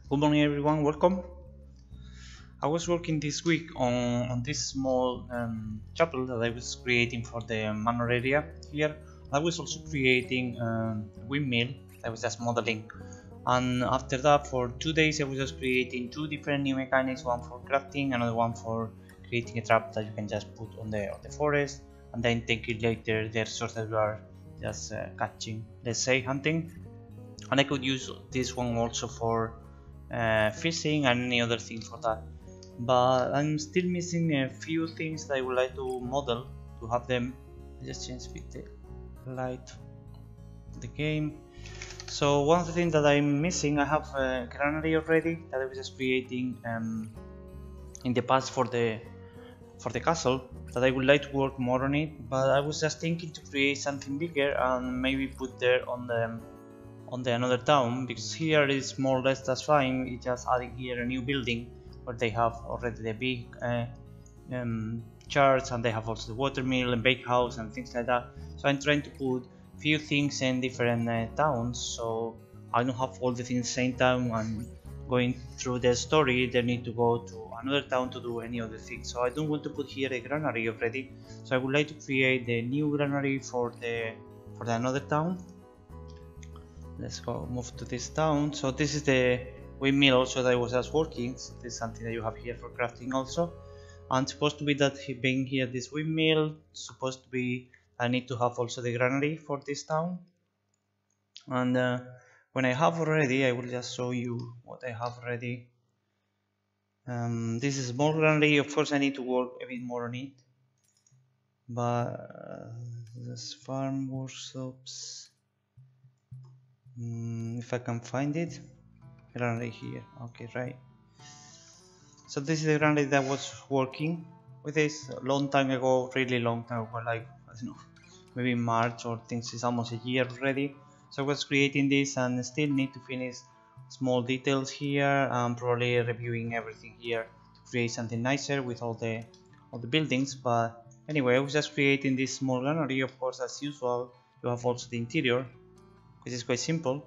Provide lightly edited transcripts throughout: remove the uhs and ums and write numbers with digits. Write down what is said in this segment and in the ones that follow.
Good morning everyone, welcome. I was working this week on this small chapel that I was creating for the manor area here. I was also creating a windmill that I was just modeling, and after that for 2 days I was just creating two different new mechanics, one for crafting, another one for creating a trap that you can just put on the forest and then take it later the resource that you are just catching, let's say hunting. And I could use this one also for fishing and any other thing for that, but I'm still missing a few things that I would like to model to have them. I just change with the light of the game. So one of the things that I'm missing, I have a granary already that I was just creating in the past for the castle, that I would like to work more on it, but I was just thinking to create something bigger and maybe put there on the another town, because here is more or less that's fine. It's just adding here a new building where they have already the big church, and they have also the watermill and bakehouse and things like that. So I'm trying to put few things in different towns, so I don't have all the things at the same time, and going through the story they need to go to another town to do any other thing. So I don't want to put here a granary already, so I would like to create the new granary for the another town. Let's go move to this town. So this is the windmill also that I was just working. So this is something that you have here for crafting also. And supposed to be that being here this windmill, supposed to be I need to have also the granary for this town. And when I have already, I will just show you what I have already. This is small granary. Of course I need to work a bit more on it, but this farm workshops, if I can find it, granary here. Okay, right. So this is the granary that was working with this a long time ago, really long time ago, like I don't know, maybe March or things. It's almost a year already. So I was creating this and still need to finish small details here, and probably reviewing everything here to create something nicer with all the buildings. But anyway, I was just creating this small granary. Of course, as usual, you have also the interior, which is quite simple.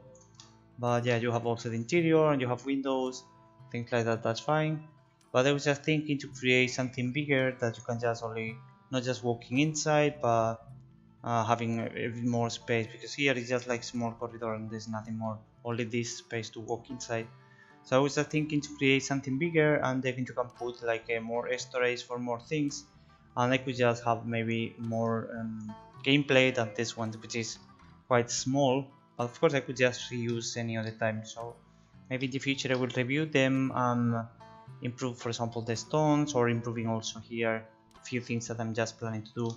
But yeah, you have also the interior and you have windows, things like that. That's fine. But I was just thinking to create something bigger that you can just only not just walking inside, but having a bit more space, because here it's just like small corridor and there's nothing more, only this space to walk inside. So I was just thinking to create something bigger, and then you can put like a more storage for more things, and I could just have maybe more gameplay than this one, which is quite small. But of course I could just reuse any other time, so maybe in the future I will review them and improve, for example, the stones, or improving also here a few things that I'm just planning to do.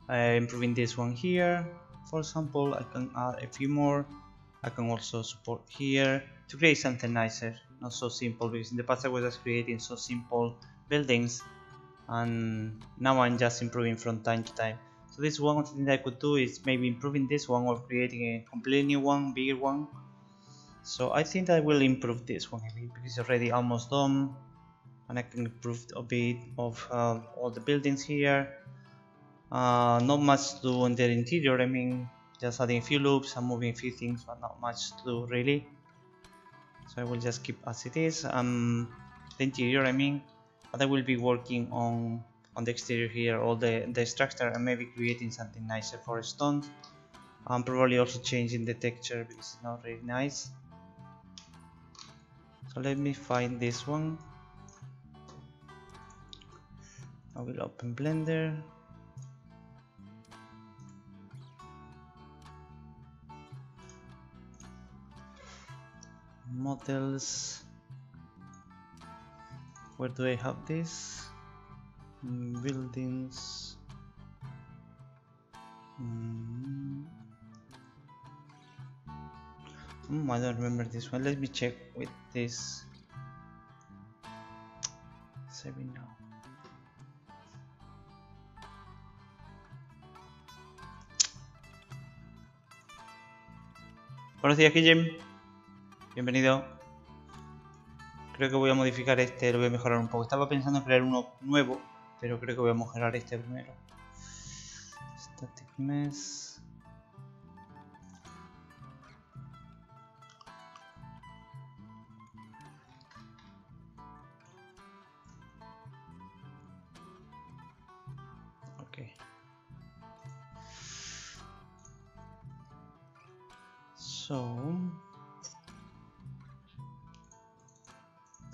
Improving this one here, for example, I can add a few more. I can also support here to create something nicer, not so simple, because in the past I was just creating so simple buildings, and now I'm just improving from time to time. So this one thing that I could do is maybe improving this one or creating a completely new one, bigger one. So I think I will improve this one a bit, because it's already almost done, and I can improve a bit of all the buildings here. Not much to do on the interior. I mean, just adding a few loops and moving a few things, but not much to do really. So I will just keep as it is. The interior, I mean, but I will be working on the exterior here, all the structure, and maybe creating something nicer for stones. I'm probably also changing the texture because it's not really nice. So let me find this one. I will open Blender. Models. Where do I have this? Buildings. I don't remember this one. Let me check with this. Saving now. Buenos días, Guillem. Bienvenido. Creo que voy a modificar este, lo voy a mejorar un poco. Estaba pensando en crear uno nuevo, pero creo que voy a mejorar este primero. Static Mesh. So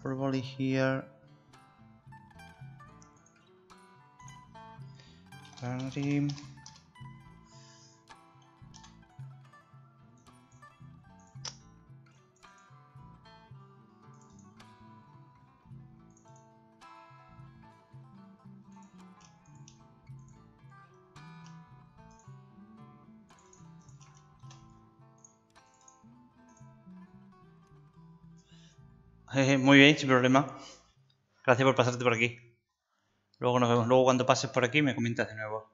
probably here granary. Muy bien, sin problema. Gracias por pasarte por aquí. Luego nos vemos. Luego cuando pases por aquí me comentas de nuevo.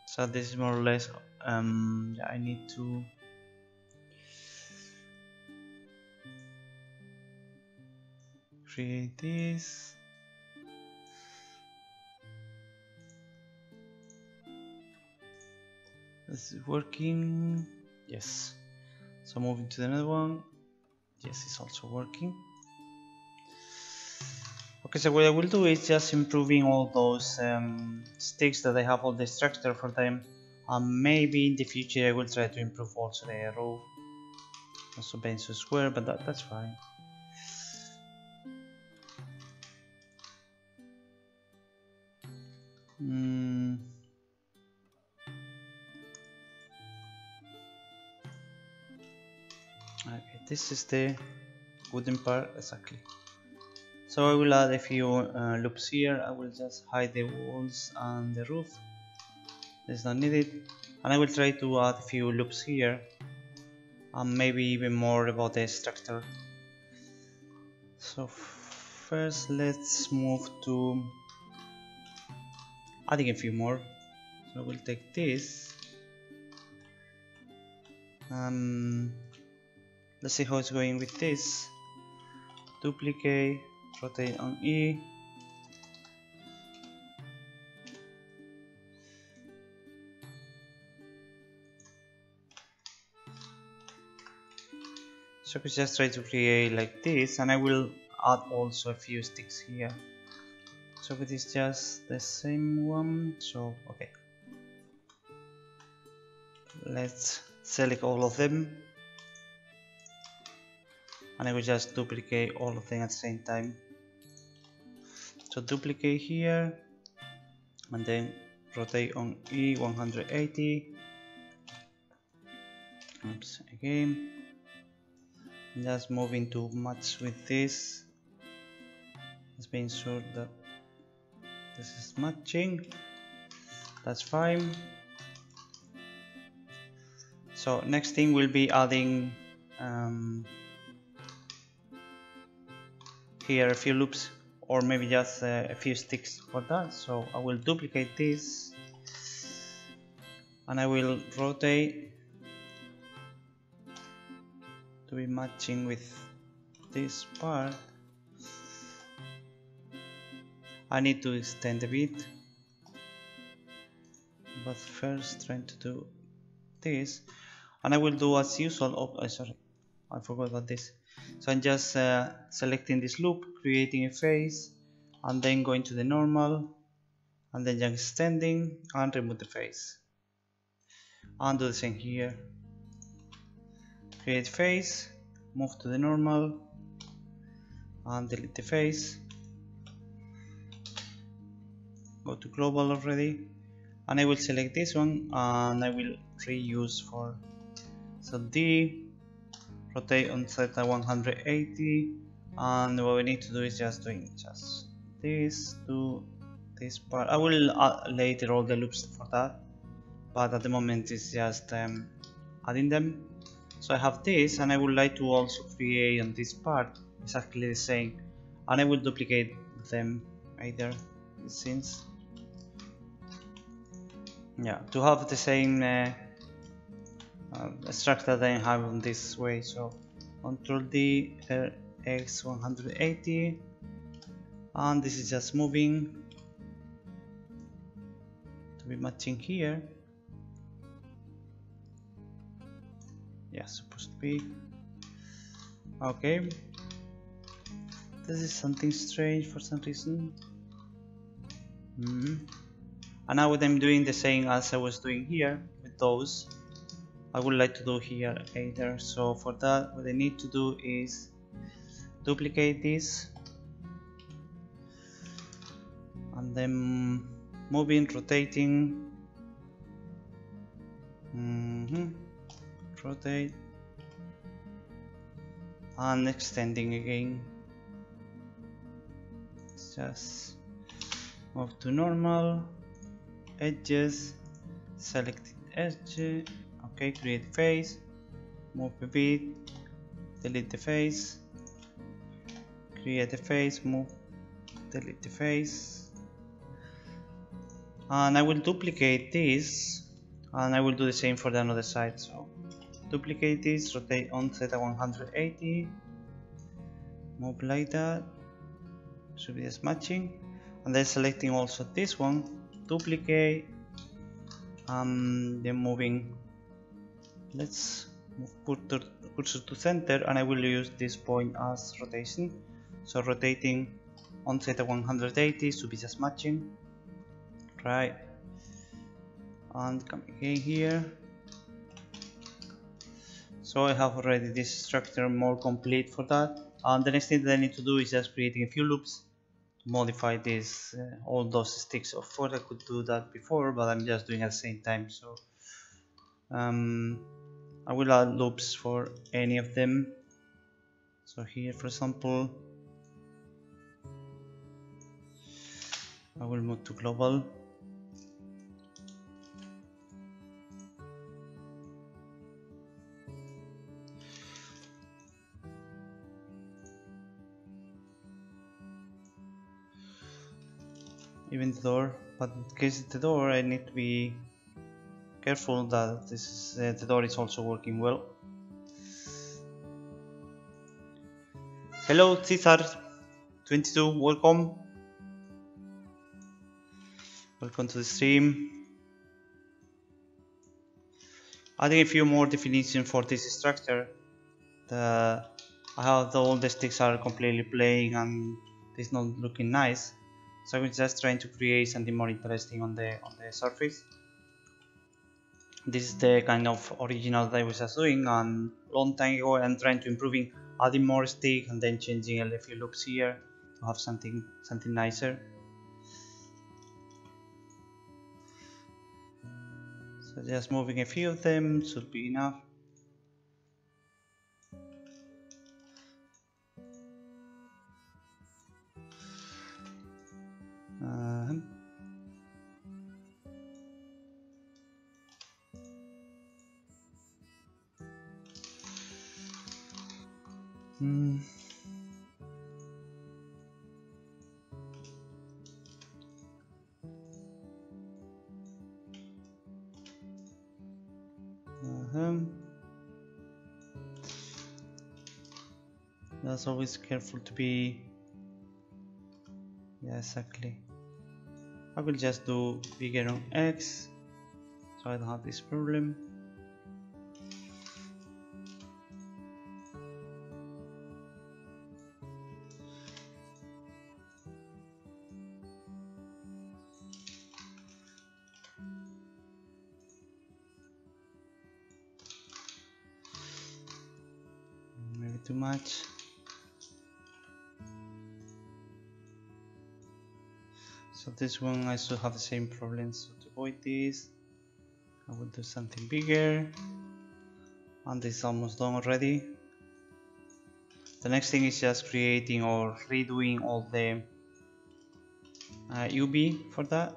So this is more or less. Yeah, I need to. Create this. This is working. Yes. So moving to the next one. Yes, it's also working. Okay, so what I will do is just improving all those sticks that I have all the structure for them. Maybe in the future I will try to improve also the roof. Also being so square, but that's fine. Okay, this is the wooden part exactly. So I will add a few loops here. I will just hide the walls and the roof. It's not needed. And I will try to add a few loops here. And maybe even more about the structure. So first let's move to adding a few more. So we'll take this. Let's see how it's going with this. Duplicate, rotate on E. So we just try to create like this, and I will add also a few sticks here. So it is just the same one. So okay, let's select all of them, and I will just duplicate all of them at the same time. So duplicate here, and then rotate on E 180. Oops, again. Just moving to match with this. Just being sure that this is matching. That's fine. So next thing will be adding here a few loops, or maybe just a few sticks for that. So I will duplicate this, and I will rotate to be matching with this part. I need to extend a bit, but first trying to do this, and I will do as usual. Oh, sorry, I forgot about this. So I'm just selecting this loop, creating a face, and then going to the normal, and then just extending and remove the face, and do the same here. Create face, move to the normal, and delete the face. Go to global already, and I will select this one, and I will reuse for. So D, rotate on theta 180, and what we need to do is just doing just this to this part. I will add later all the loops for that, but at the moment it's just adding them. So I have this, and I would like to also create on this part exactly the same, and I will duplicate them either, it seems. Yeah, to have the same structure that I have on this way. So Control D, X 180, and this is just moving to be matching here. Yeah, supposed to be okay. This is something strange for some reason. And now I'm doing the same as I was doing here with toes. I would like to do here either. So for that, what I need to do is duplicate this and then moving, rotating, rotate, and extending again. Just move to normal, edges, select edge, okay, create face, move a bit, delete the face, create a face, move, delete the face, and I will duplicate this, and I will do the same for the other side. So duplicate this, rotate on theta 180, move like that, should be just matching, and then selecting also this one, duplicate, then moving. Let's put the cursor to center, and I will use this point as rotation. So rotating on theta 180 should be just matching, right? And come again here. So I have already this structure more complete for that. And the next thing that I need to do is just creating a few loops to modify this, all those sticks. Of course, I could do that before, but I'm just doing at the same time. So I will add loops for any of them. So here, for example, I will move to global. Even the door, but in case of the door, I need to be careful that this the door is also working well. Hello Cesar22, welcome to the stream. Adding a few more definitions for this structure. How all the sticks are completely plain and it's not looking nice. So I'm just trying to create something more interesting on the surface. This is the kind of original that I was just doing, and long time ago I'm trying to improving, adding more stick and then changing a few loops here to have something nicer. So just moving a few of them should be enough. That's always careful to be. Yeah, exactly. I will just do bigger on X so I don't have this problem. Maybe too much. So this one I should have the same problem, so to avoid this I will do something bigger, and this is almost done already. The next thing is just creating or redoing all the UV for that.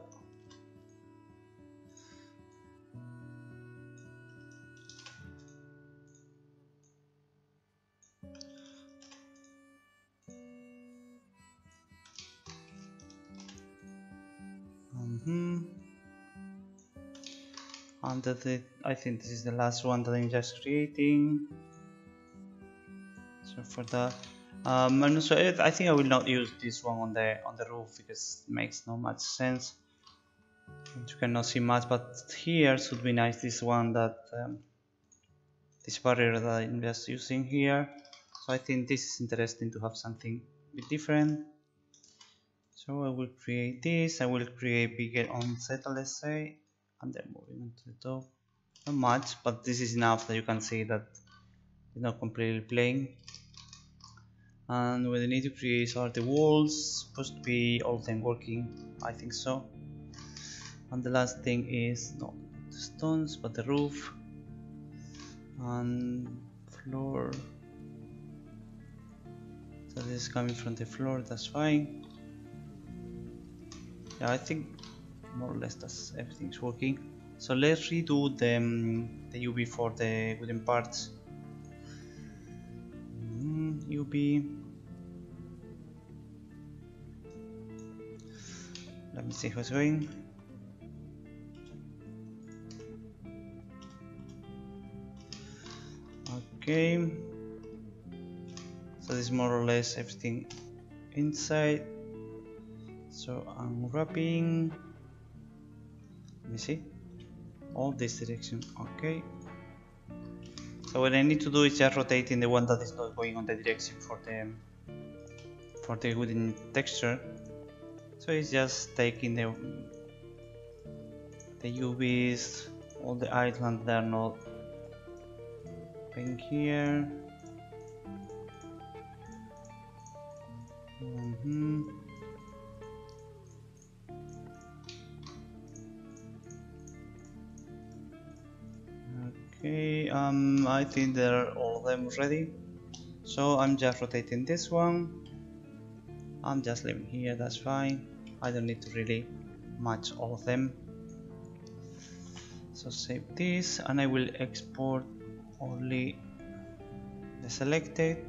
And I think this is the last one that I'm just creating. So for that, I'm not sure. I think I will not use this one on the roof because it makes no much sense. You cannot see much, but here should be nice. This one that this barrier that I'm just using here. So I think this is interesting to have something a bit different. So I will create this. I will create bigger on theta, let's say, and then moving on to the top. not much, but this is enough that you can see that it's not completely plain. And what I need to create are the walls, supposed to be all of them working, I think so. And the last thing is not the stones but the roof and floor. So this is coming from the floor, that's fine. Yeah, I think more or less that's everything's working. So let's redo the UV for the wooden parts. UV. Let me see how it's going. Okay. So this is more or less everything inside. So I'm wrapping. Let me see. All this direction. Okay. So what I need to do is just rotating the one that is not going on the direction for the wooden texture. So it's just taking the UVs, all the islands that are not being here. Okay, I think they're all of them ready. So I'm just rotating this one. I'm just leaving here, that's fine. I don't need to really match all of them. So save this and I will export only the selected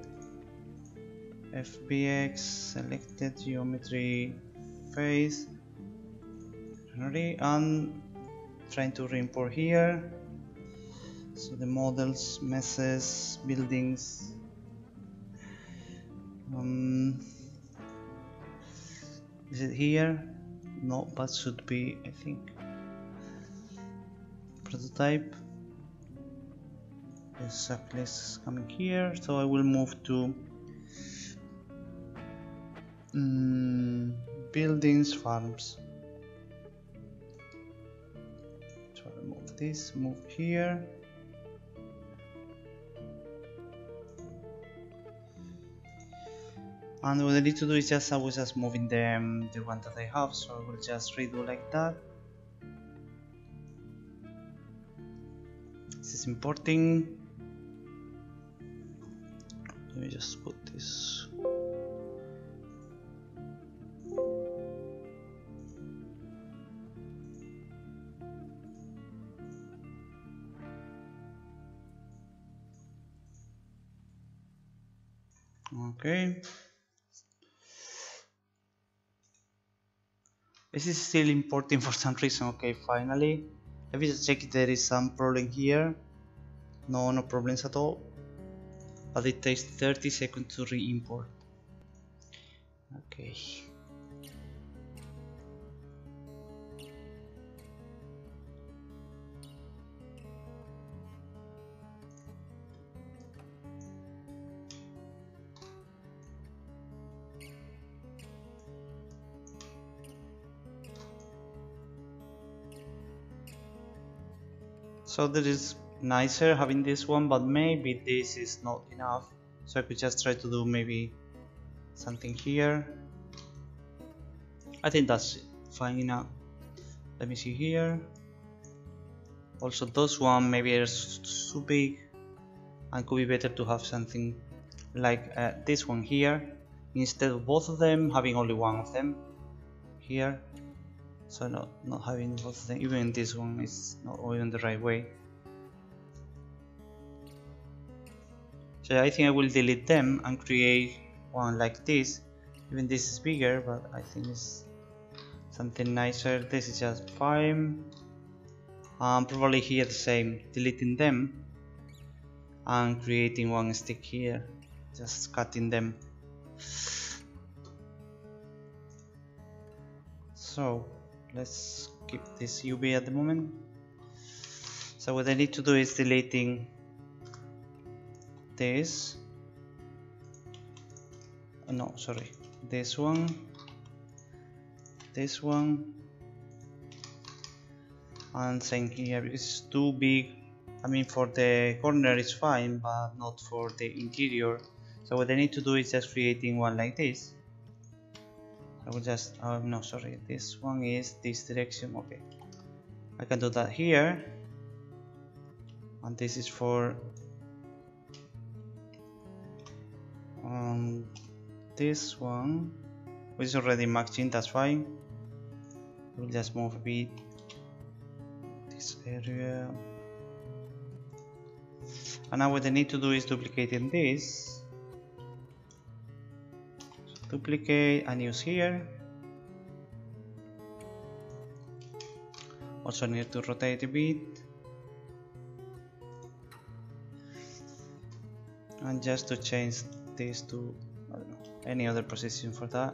FBX, selected geometry face, and trying to re-import here. So the models, messes, buildings. Is it here? No, but should be, I think. Prototype. Exactly, it's coming here. So I will move to buildings, farms. So I remove this, move here. And what I need to do is I was just moving the one that I have, so I will just redo like that. This is importing. Let me just put this. Okay. This is still importing for some reason. Okay, finally. Let me just check if there is some problem here. No problems at all. But it takes 30 seconds to re-import. Okay. So that is nicer having this one, but maybe this is not enough. So I could just try to do maybe something here. I think that's fine enough. Let me see here. Also those one maybe are too big and could be better to have something like this one here, instead of both of them having only one of them here. So not having both of them, even this one is not going the right way. So I think I will delete them and create one like this. Even this is bigger, but I think it's something nicer. This is just fine. Probably here the same, deleting them and creating one stick here, just cutting them. So let's keep this UV at the moment. So what I need to do is deleting this. No, sorry, this one, and saying here it's too big I mean, for the corner is fine, but not for the interior. So what I need to do is just creating one like this. I will just, no, sorry, this one is this direction. Okay, I can do that here, and this is for this one, which is already matching. That's fine. We'll just move a bit this area, and now what I need to do is duplicating this. Duplicate and use here. Also need to rotate a bit, and just to change this to, I don't know, any other position for that.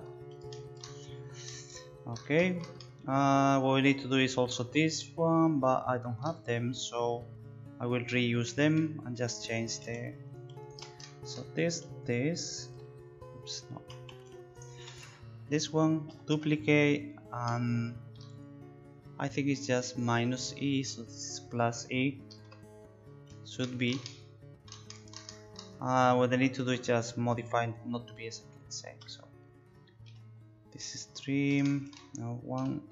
Okay, what we need to do is also this one, but I don't have them, so I will reuse them and just change the, so this, oops, no, this one, duplicate, and I think it's just minus E, so this is plus E, should be. What I need to do is just modify not to be exactly the same. So this is trim, no, one,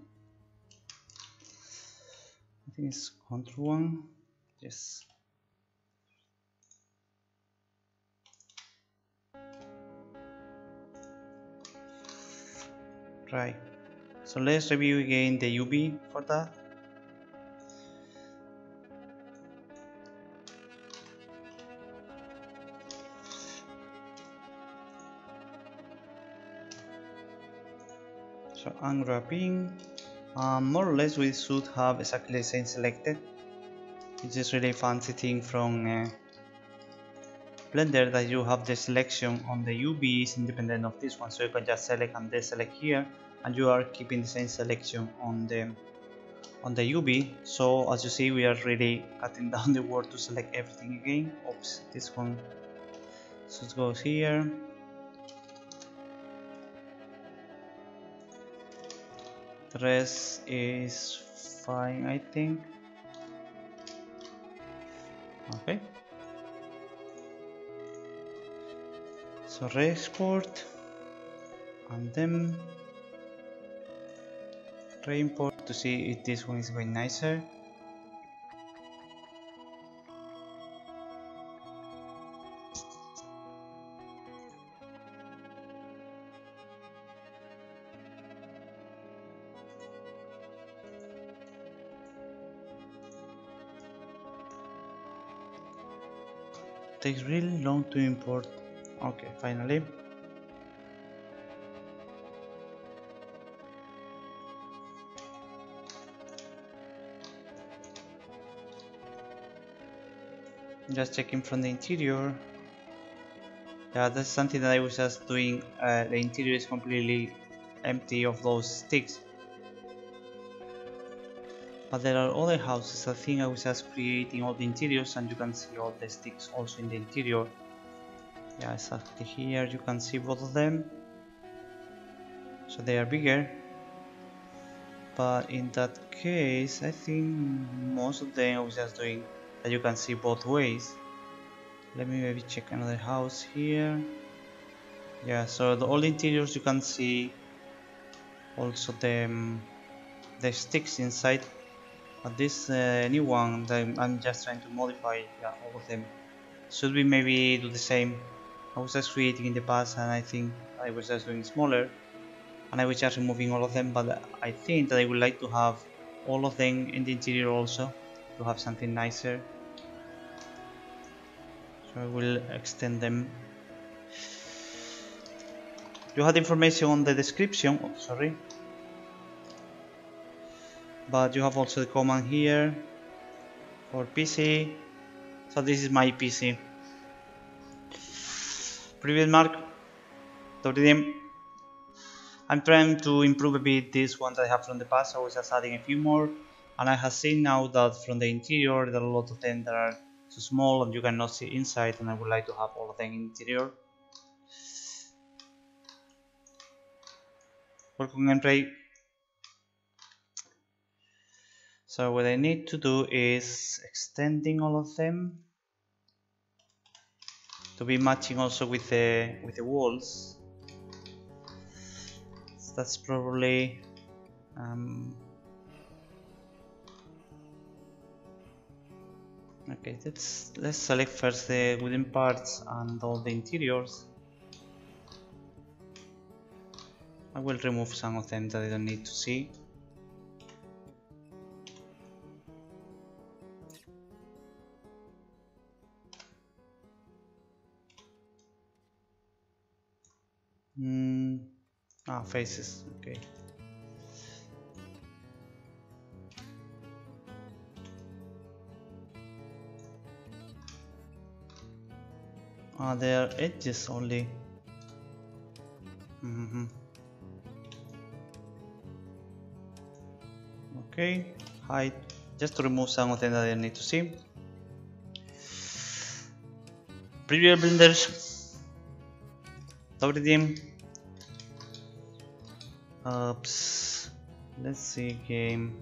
I think it's control 1, yes. Right, so let's review again the UV for that. So unwrapping, more or less we should have exactly the same selected. It's just really fancy thing from Blender that you have the selection on the UV is independent of this one, so you can just select and deselect here, and you are keeping the same selection on the UV. So as you see, we are really cutting down the word to select everything again. Oops, this one should go here. The rest is fine, I think. Okay. So re-export and then re-import to see if this one is going nicer. Takes really long to import. Okay, finally. Just checking from the interior. Yeah, that's something that I was just doing. The interior is completely empty of those sticks. But there are other houses. I think I was just creating all the interiors, and you can see all the sticks also in the interior. Yeah, exactly here you can see both of them. So they are bigger. But in that case, I think most of them I was just doing that you can see both ways. Let me maybe check another house here. Yeah, so all the interiors you can see also the sticks inside. But this new one that I'm just trying to modify, yeah, all of them. Should we maybe do the same? I was just creating in the past, and I think I was just doing smaller, and I was just removing all of them, but I think that I would like to have all of them in the interior also, to have something nicer. So I will extend them. You have information on the description, oh, sorry. But you have also the command here for PC. So this is my PC. Previous mark, WDM. I'm trying to improve a bit this one that I have from the past. I was just adding a few more, and I have seen now that from the interior there are a lot of them that are too small and you cannot see inside, and I would like to have all of them in interior. Welcome and play. So what I need to do is extending all of them to be matching also with the walls. So that's probably okay. Let's select first the wooden parts and all the interiors. I will remove some of them that I don't need to see. Faces, okay. They are edges only. Okay, hide, just to remove some of them that I need to see. Preview blenders. Redeem. Oops. Let's see game.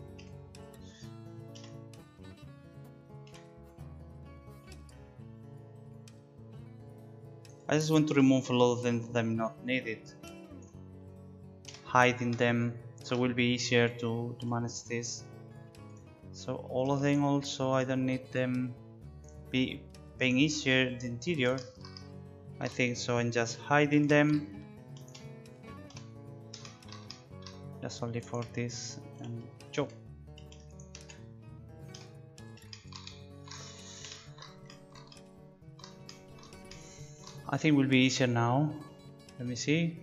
I just want to remove a lot of them that I'm not needed. Hiding them, so it will be easier to manage this. So all of them also, I don't need them being easier the interior. I think so, and just hiding them. Just only for this and job. I think it will be easier now. Let me see.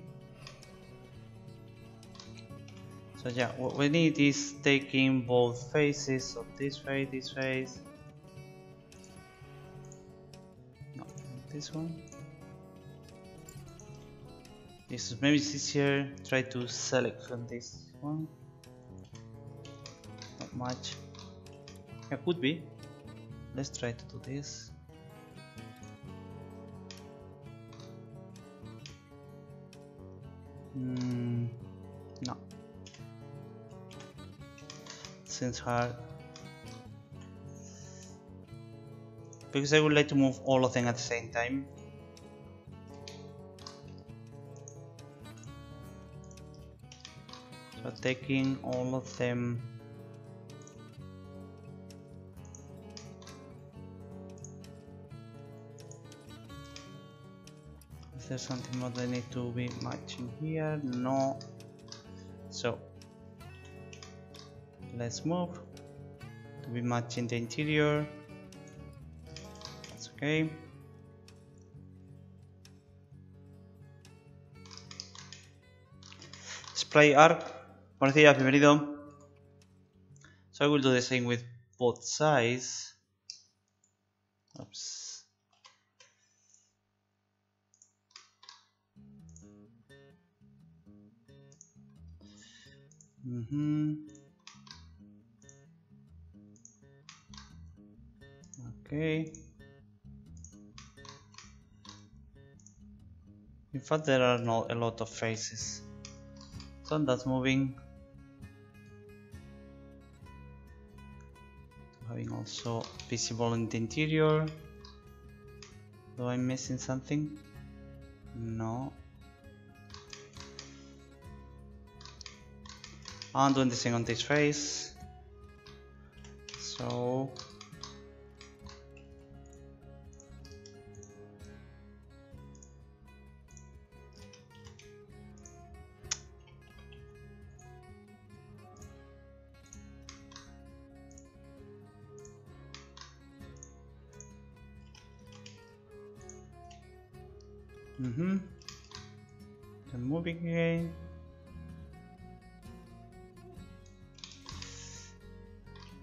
So yeah, what we need is taking both faces of this face. No, this one. This is maybe easier. Try to select from this one. Not much. Yeah, could be. Let's try to do this. No. Seems hard. Because I would like to move all of them at the same time. So taking all of them. Is there something more that I need to be matching here? No. So let's move to be matching the interior. That's okay. Spray arc. Buenos días, bienvenido. So I will do the same with both sides. Oops. Okay. In fact, there are not a lot of faces. So that's moving. Having also visible in the interior. Am I missing something? No. I'm doing the same on this face. So then moving again.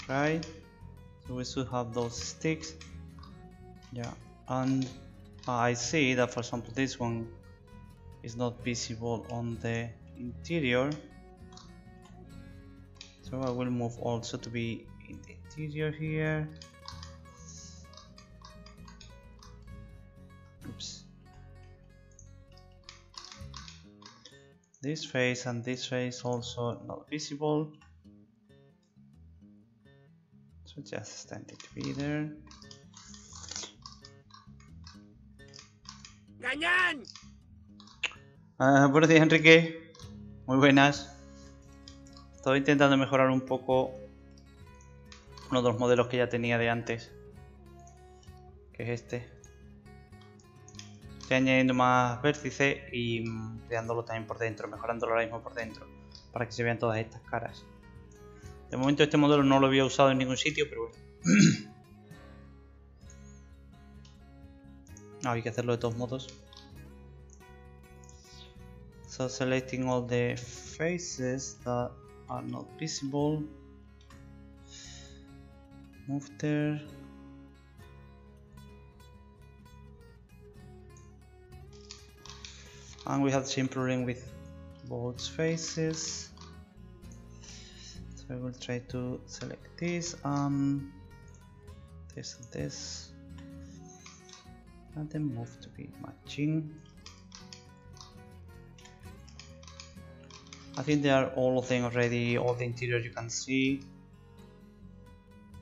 Right, so we should have those sticks. Yeah, and I see that for example this one is not visible on the interior, so I will move also to be in the interior here. Oops. This face and this face also not visible. So just stand it to be there. ¡Gañán! Buenos días, Enrique. Muy buenas. Estoy intentando mejorar un poco uno de los modelos que ya tenía de antes, que es este. Estoy añadiendo más vértices y creándolo también por dentro, mejorándolo ahora mismo por dentro, para que se vean todas estas caras. De momento este modelo no lo había usado en ningún sitio, pero bueno. Hay que hacerlo de todos modos. So selecting all the faces that are not visible. Move there. And we have the same problem with both faces. So I will try to select this and this, and then move to be matching. I think they are all of them already, all the interior you can see.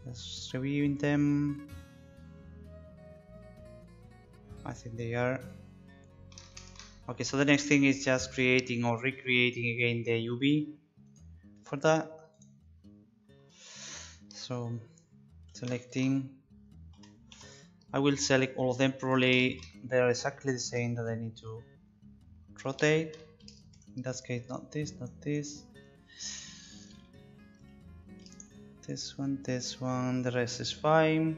Just reviewing them. I think they are. Okay, so the next thing is just creating or recreating again the UV for that. So selecting, I will select all of them. Probably they're exactly the same that I need to rotate. In that case, not this, not this. This one, the rest is fine.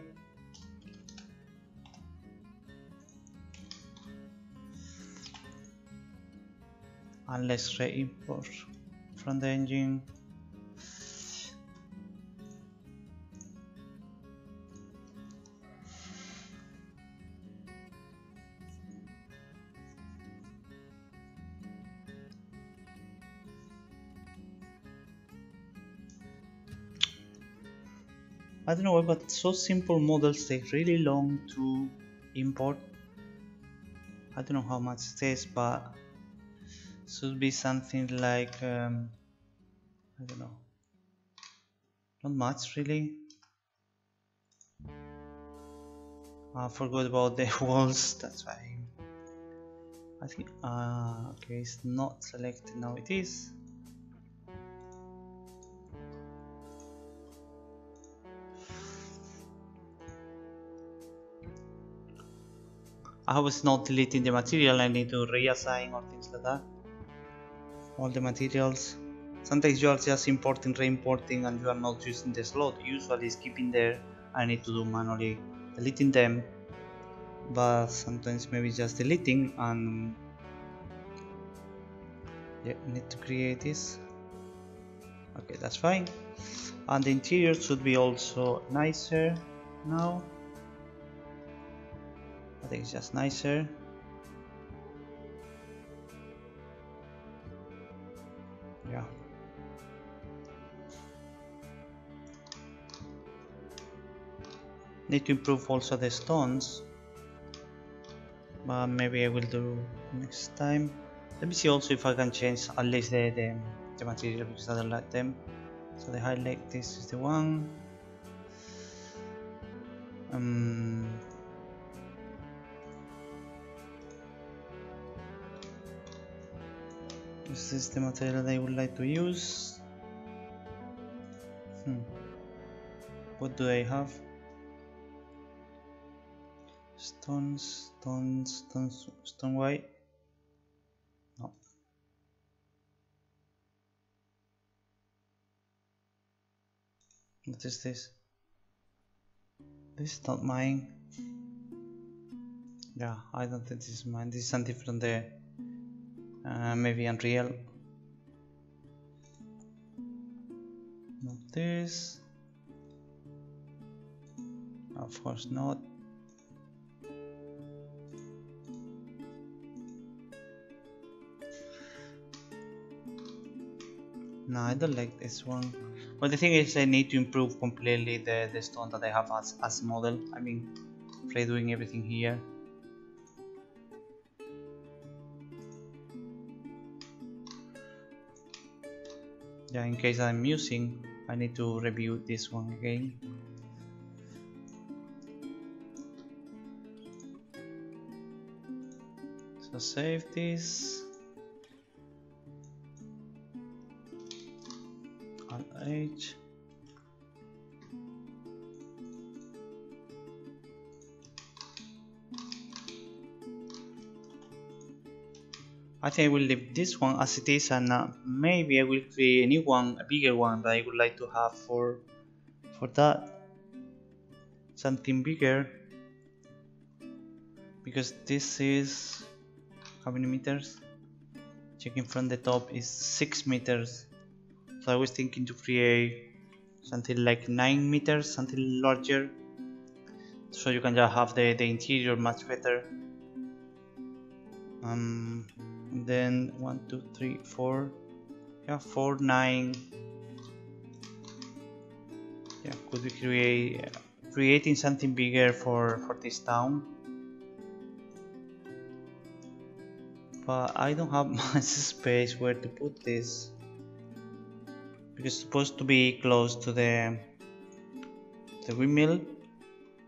And let's re-import from the engine. I don't know why, but so simple models take really long to import. I don't know how much it is, but should be something like I don't know, not much really. I forgot about the walls. That's why I think okay, it's not selected. Now it is. I was not deleting the material. I need to reassign or things like that. All the materials. Sometimes you are just importing, re-importing, and you are not using the slot. Usually it's keeping there. I need to do manually deleting them, but sometimes maybe just deleting and yeah, need to create this. Okay, that's fine. And the interior should be also nicer now. I think it's just nicer. Yeah. Need to improve also the stones, but maybe I will do next time. Let me see also if I can change at least the material, because I don't like them. So the highlight, this is the one. This is the material that I would like to use. What do I have? Stone white. No. What is this? This is not mine. Yeah, I don't think this is mine. This is something from the maybe Unreal. Not this. Of course not. No, I don't like this one. But the thing is, I need to improve completely the stone that I have as model. I mean, redoing everything here. Yeah, in case I'm using, I need to review this one again. So save this. Alt H. I think I will leave this one as it is, and maybe I will create a new one, a bigger one that I would like to have for that. Something bigger, because this is how many meters? Checking from the top is 6 meters. So I was thinking to create something like 9 meters, something larger, so you can just have the interior much better. Then 1, 2, 3, 4. Yeah, 4, 9. Yeah, could we creating something bigger for this town? But I don't have much space where to put this, because it's supposed to be close to the windmill.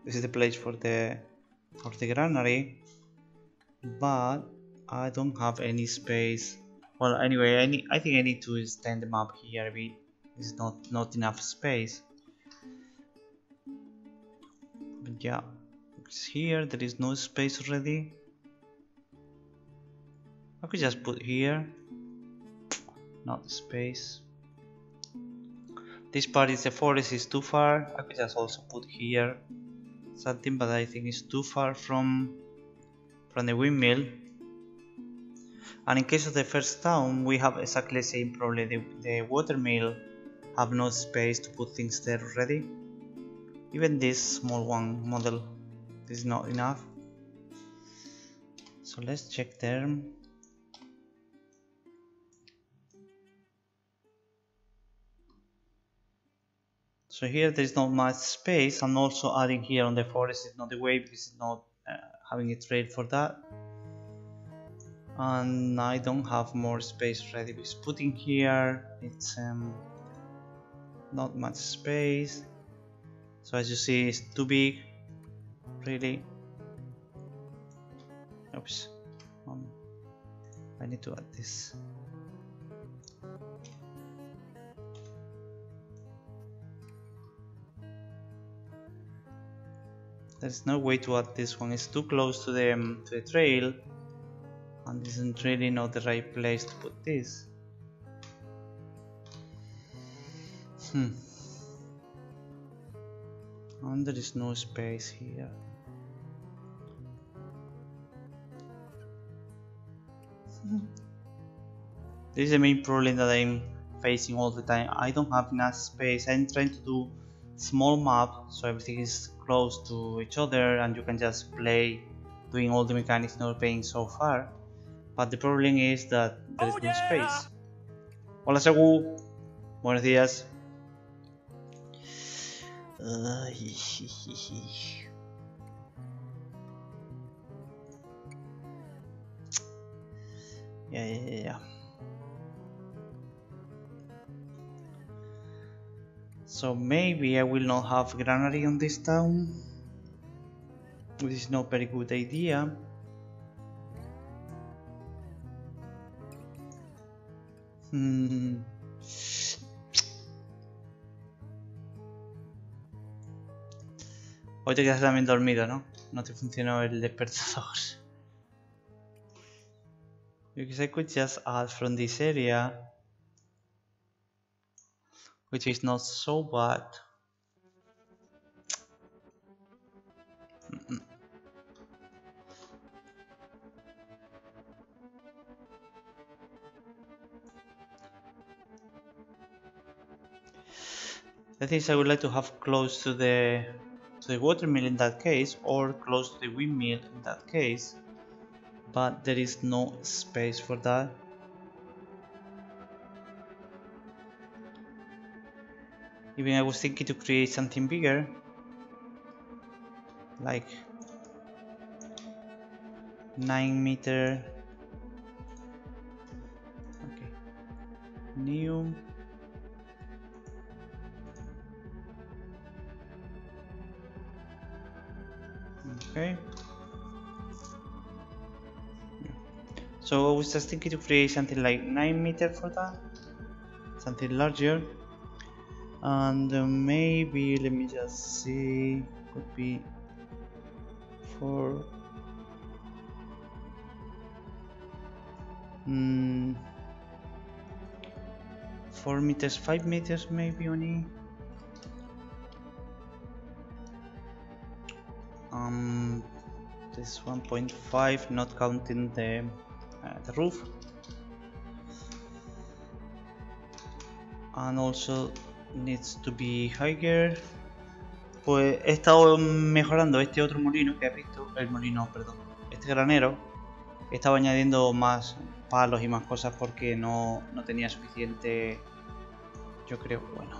This is the place for the granary, but I don't have any space. Well, anyway, I think I need to extend the map here a bit. It's not enough space. But yeah, because here there is no space already. I could just put here, not space. This part is the forest, is too far. I could just also put here something, but I think it's too far from the windmill. And in case of the first town, we have exactly the same problem. The watermill have no space to put things there already. Even this small one model is not enough. So let's check there. So here there is not much space, and also adding here on the forest is not the way, because it's not having a trail for that. And I don't have more space ready, because putting here it's not much space. So as you see, it's too big, really. Oops, I need to add this. There's no way to add this one. It's too close to the trail, and this isn't really not the right place to put this. And there is no space here. This is the main problem that I'm facing all the time. I don't have enough space. I'm trying to do small map so everything is close to each other and you can just play doing all the mechanics not paying so far. But the problem is that there is no space. Hola Segu, buenos días. Yeah. So maybe I will not have granary on this town, which is not a very good idea. Hoy te quedas también dormido, ¿no? No te funcionó el despertador. Because I could just add from this area, which is not so bad. The thing is, I would like to have close to the watermill in that case, or close to the windmill in that case, but there is no space for that. Even I was thinking to create something bigger, like 9 meter. Okay, new. Okay. So I was just thinking to create something like 9 meters for that, something larger, and maybe let me just see, could be 4. 4 meters, 5 meters maybe only. This 1.5, not counting the roof, and also needs to be higher. Pues he estado mejorando este otro molino que has visto, este granero. He estado añadiendo más palos y más cosas porque no tenía suficiente, yo creo, bueno,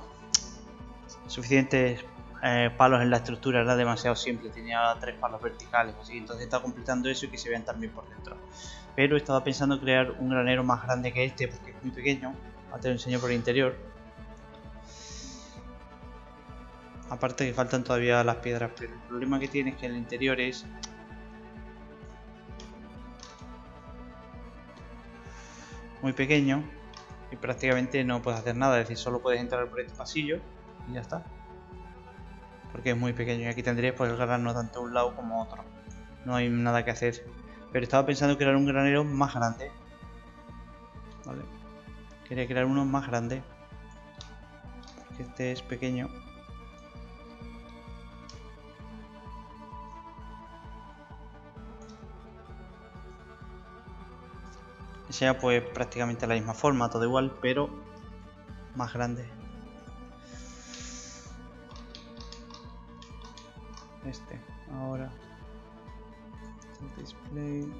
suficientes palos en la estructura, era demasiado simple, tenía 3 palos verticales, así, entonces está completando eso y que se vean también por dentro. Pero estaba pensando crear un granero más grande que este porque es muy pequeño, ahora te lo enseño por el interior. Aparte que faltan todavía las piedras, pero el problema que tiene es que el interior es muy pequeño y prácticamente no puedes hacer nada, es decir, solo puedes entrar por este pasillo y ya está. Porque es muy pequeño y aquí tendrías pues el grano tanto un lado como otro. No hay nada que hacer. Pero estaba pensando crear un granero más grande. Vale. Quería crear uno más grande. Porque este es pequeño. Que sea pues prácticamente la misma forma, todo igual, pero más grande. Este, ahora. Display.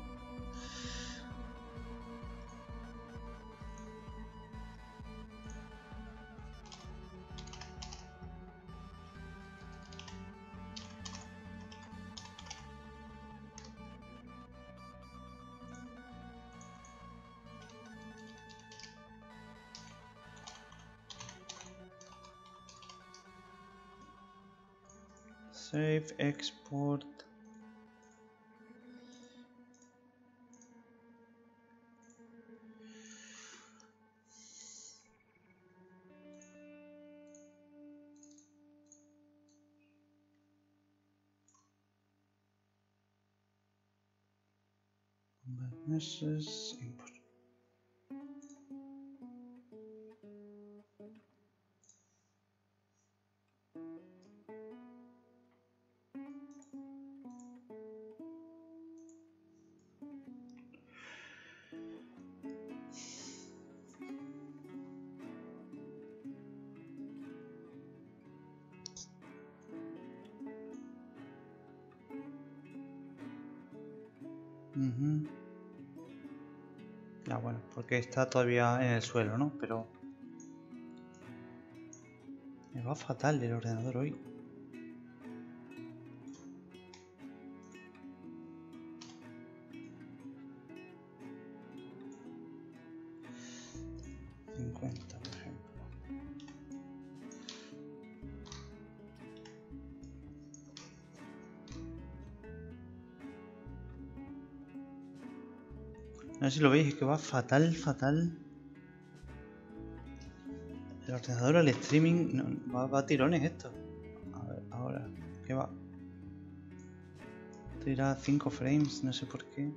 Save, export. Meshes, import. Ah, bueno, porque está todavía en el suelo, ¿no? Pero me va fatal el ordenador hoy. Por ejemplo. No sé si lo veis, es que va fatal, fatal. El ordenador al streaming no, va a tirones esto. A ver, ahora, ¿qué va? Tira 5 frames, no sé por qué.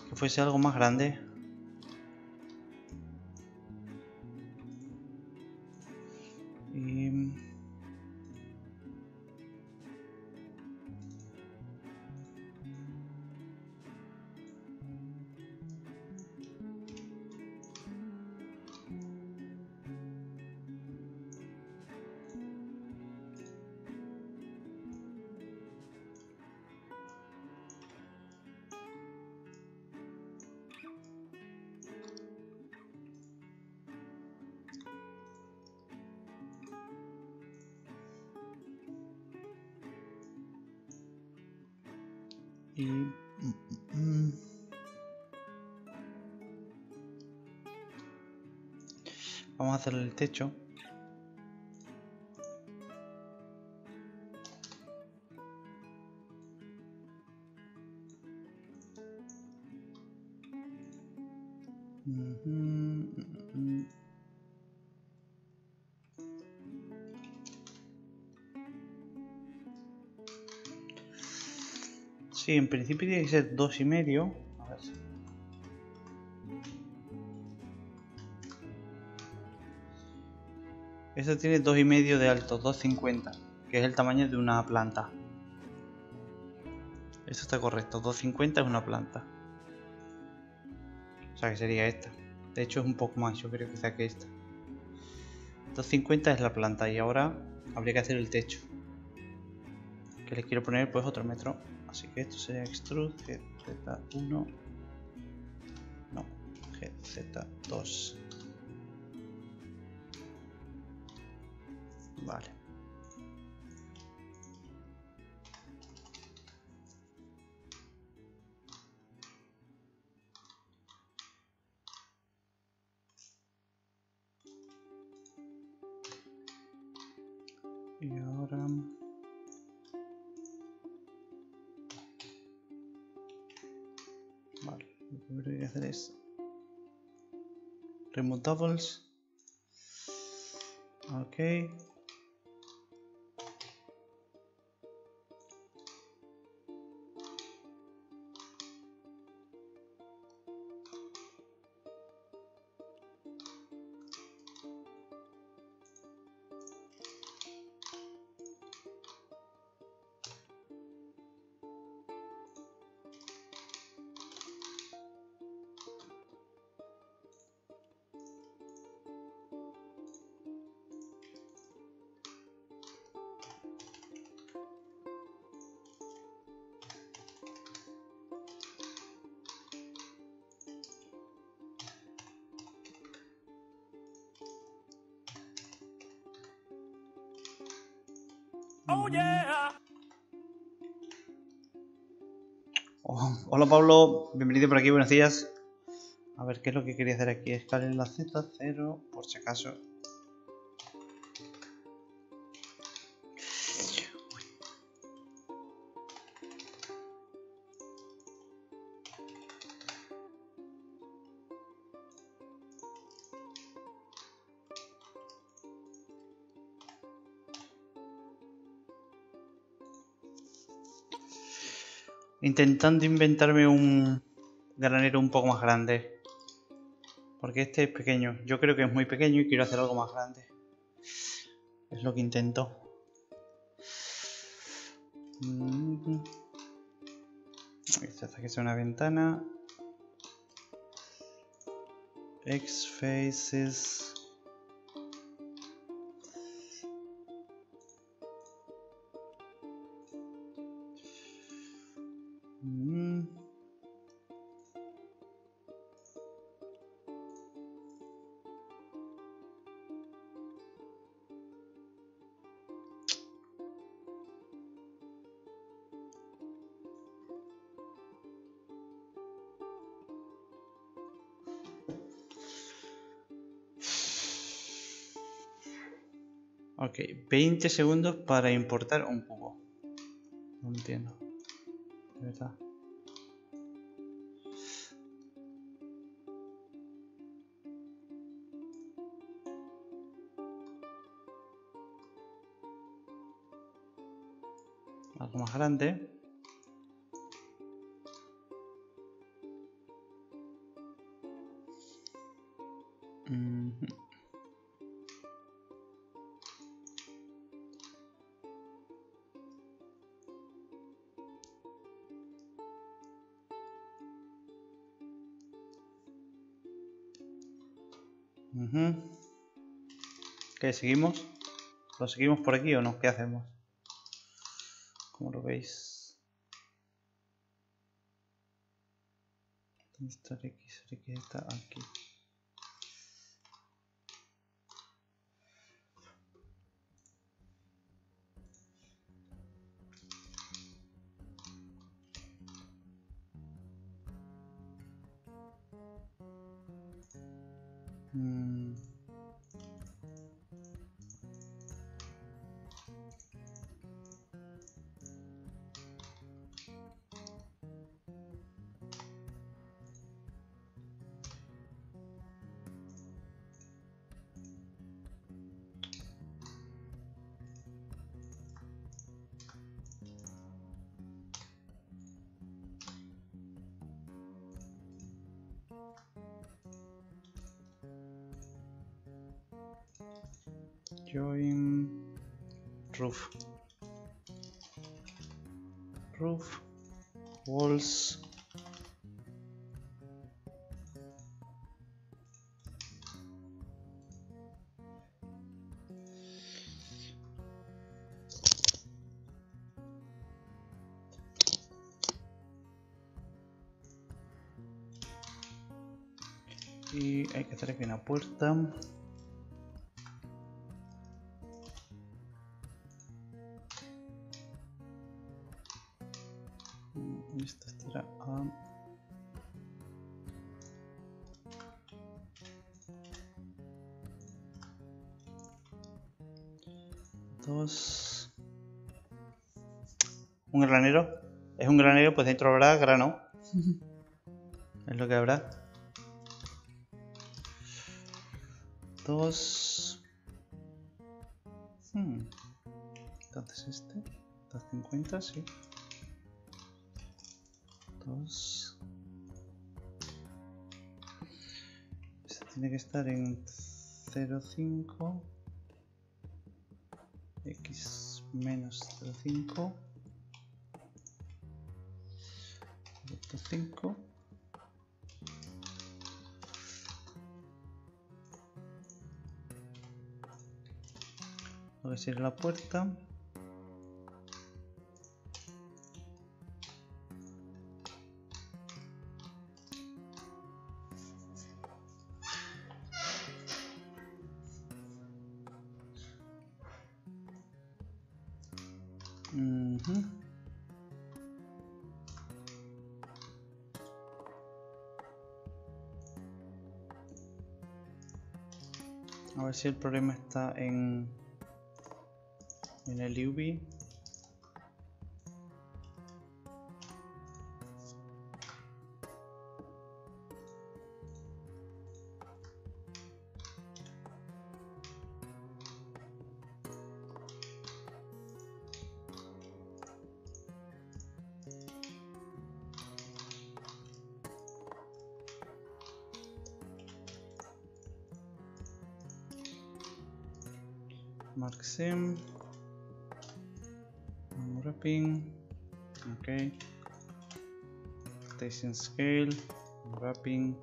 Que fuese algo más grande. Y... Vamos a hacerle el techo. Sí, en principio tiene que ser 2,5. A ver. Esto tiene 2,5 de alto, 2,50, que es el tamaño de una planta. Esto está correcto, 2,50 es una planta. O sea que sería esta. De hecho es un poco más, yo creo que sea que esta. 2,50 es la planta y ahora habría que hacer el techo. Que le quiero poner pues otro metro. Así que esto sería extrude GZ1. No, GZ2. Vale. Y ahora... Vale, lo primero que hay que hacer es... Remove doubles. Ok. Oh, yeah. Oh, hola Pablo, bienvenido por aquí, buenos días. A ver, ¿qué es lo que quería hacer aquí? Escalar en la Z0, por si acaso. Intentando inventarme un granero un poco más grande. Porque este es pequeño. Yo creo que es muy pequeño y quiero hacer algo más grande. Es lo que intento. Esto hace que sea una ventana. X faces. Ok, 20 segundos para importar un cubo. No entiendo. De verdad. Algo más grande. ¿Qué seguimos? ¿Lo seguimos por aquí o no? ¿Qué hacemos? ¿Cómo lo veis? ¿Dónde está el X? El X está aquí. join roof walls y hay que hacer aquí una puerta. Esta estará a dos. Un granero. Es un granero, pues dentro habrá grano. Es lo que habrá. 2. Entonces este. 250, sí. 2. Este tiene que estar en 0,5. X menos 0,5. 5. Lo que sería la puerta. A ver si el problema está en el UV. Mark sim, wrapping, ok, station scale, wrapping,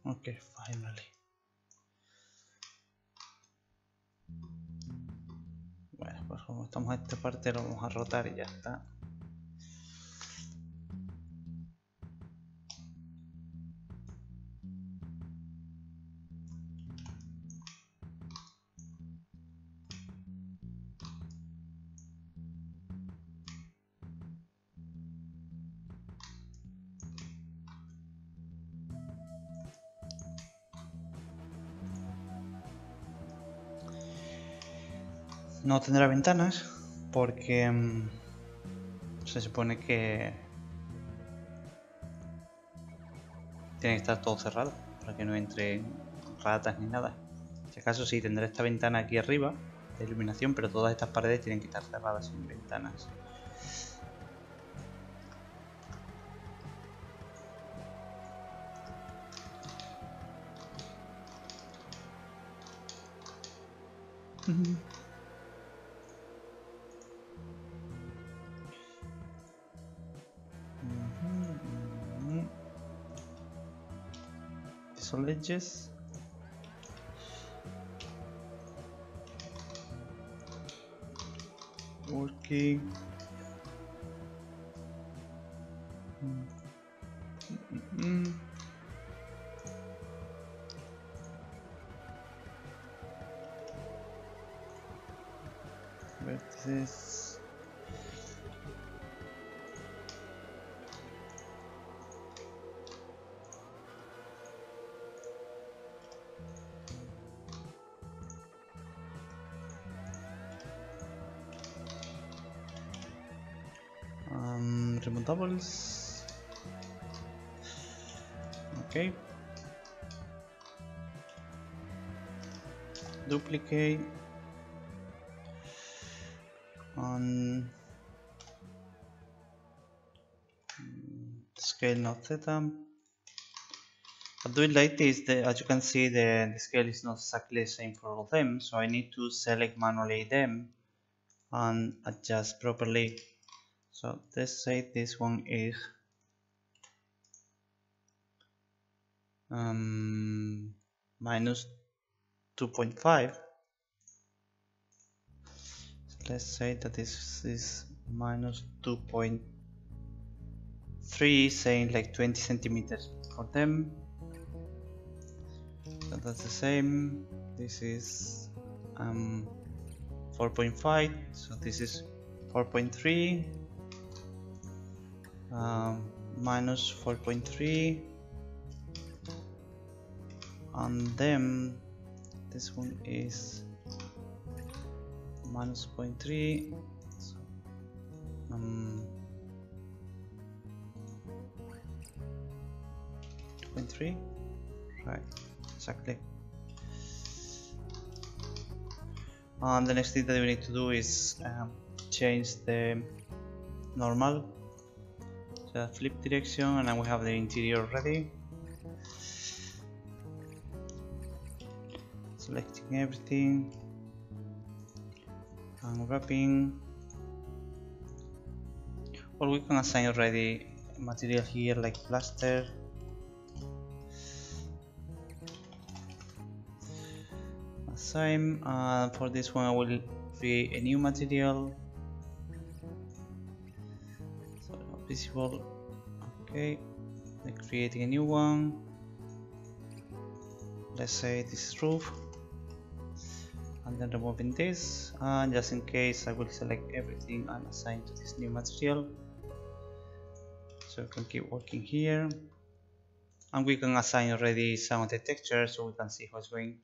ok, finally. Bueno, pues como estamos en esta parte lo vamos a rotar y ya está. No tendrá ventanas porque se supone que tiene que estar todo cerrado para que no entren ratas ni nada. Si acaso sí tendrá esta ventana aquí arriba de iluminación, pero todas estas paredes tienen que estar cerradas sin ventanas. Son edges. Working. Vértices. remove doubles. Okay. Duplicate on scale not theta. But doing like this, as you can see, the scale is not exactly the same for all of them, so I need to select manually them and adjust properly. So let's say this one is minus 2.5. Let's say that this is minus 2.3, saying like 20 centimeters for them. So that's the same. This is 4.5, so this is 4.3, minus 4.3, and then this one is minus 0.3, so, 2.3, right, exactly. And the next thing that we need to do is change the normal, so flip direction, and now we have the interior ready. Selecting everything, unwrapping. Well, we can assign already material here like plaster. Assign. For this one I will create a new material. So not visible. Okay, then creating a new one. Let's say this is roof. And then removing this, and just in case I will select everything and assign to this new material, so we can keep working here, and we can assign already some of the textures so we can see how it's going.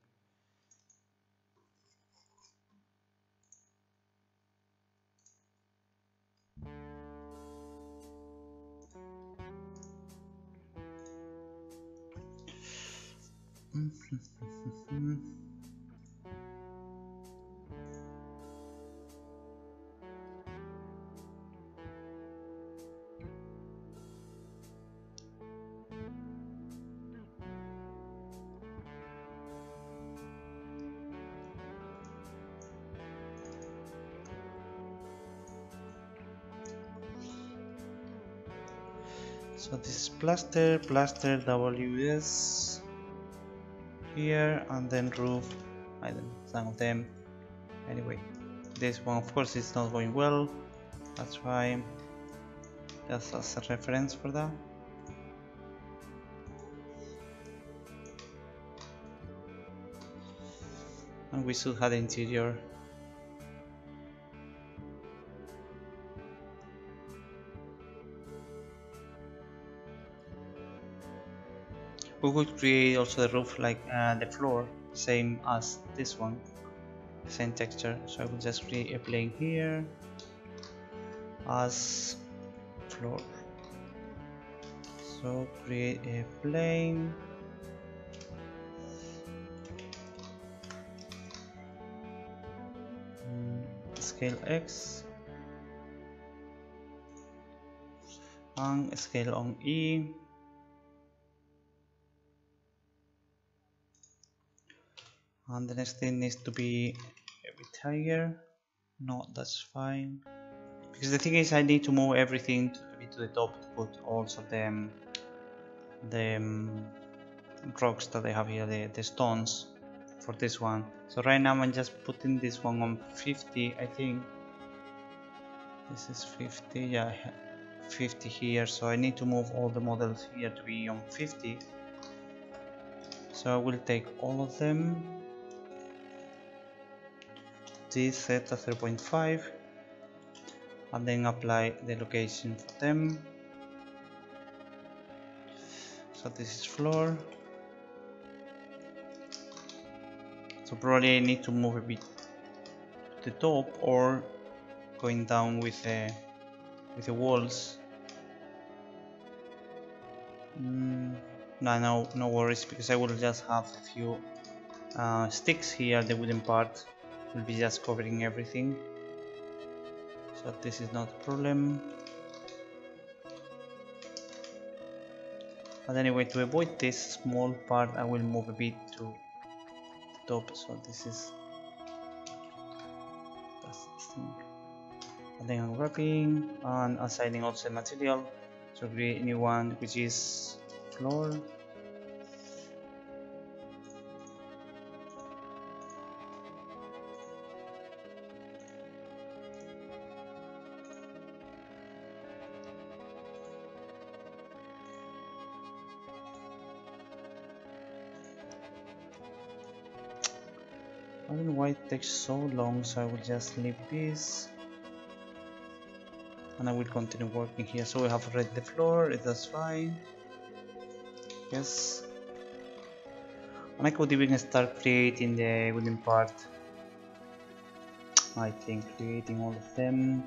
So this is plaster WS here, and then roof, I don't know, some of them. Anyway, this one of course is not going well, that's why just as a reference for that. And we should have the interior. We could create also the roof like the floor, same as this one, same texture. So I will just create a plane here as floor. So create a plane. Scale X and scale on E. And the next thing needs to be a bit higher. No, that's fine. Because the thing is, I need to move everything a bit to the top to put also the rocks that I have here, the stones for this one. So right now I'm just putting this one on 50, I think. This is 50, yeah, 50 here. So I need to move all the models here to be on 50. So I will take all of them. This set to 3.5 and then apply the location for them. So this is floor. So probably I need to move a bit to the top or going down with the walls. No worries, because I will just have a few sticks here. The wooden part will be just covering everything, so this is not a problem. But anyway, to avoid this small part, I will move a bit to the top. So this is that's this thing. And then I'm wrapping and assigning also material. So create a new one, which is floor. I don't know why it takes so long, so I will just leave this and I will continue working here. So we have read the floor, that's fine. Yes, and I could even start creating the wooden part. I think creating all of them.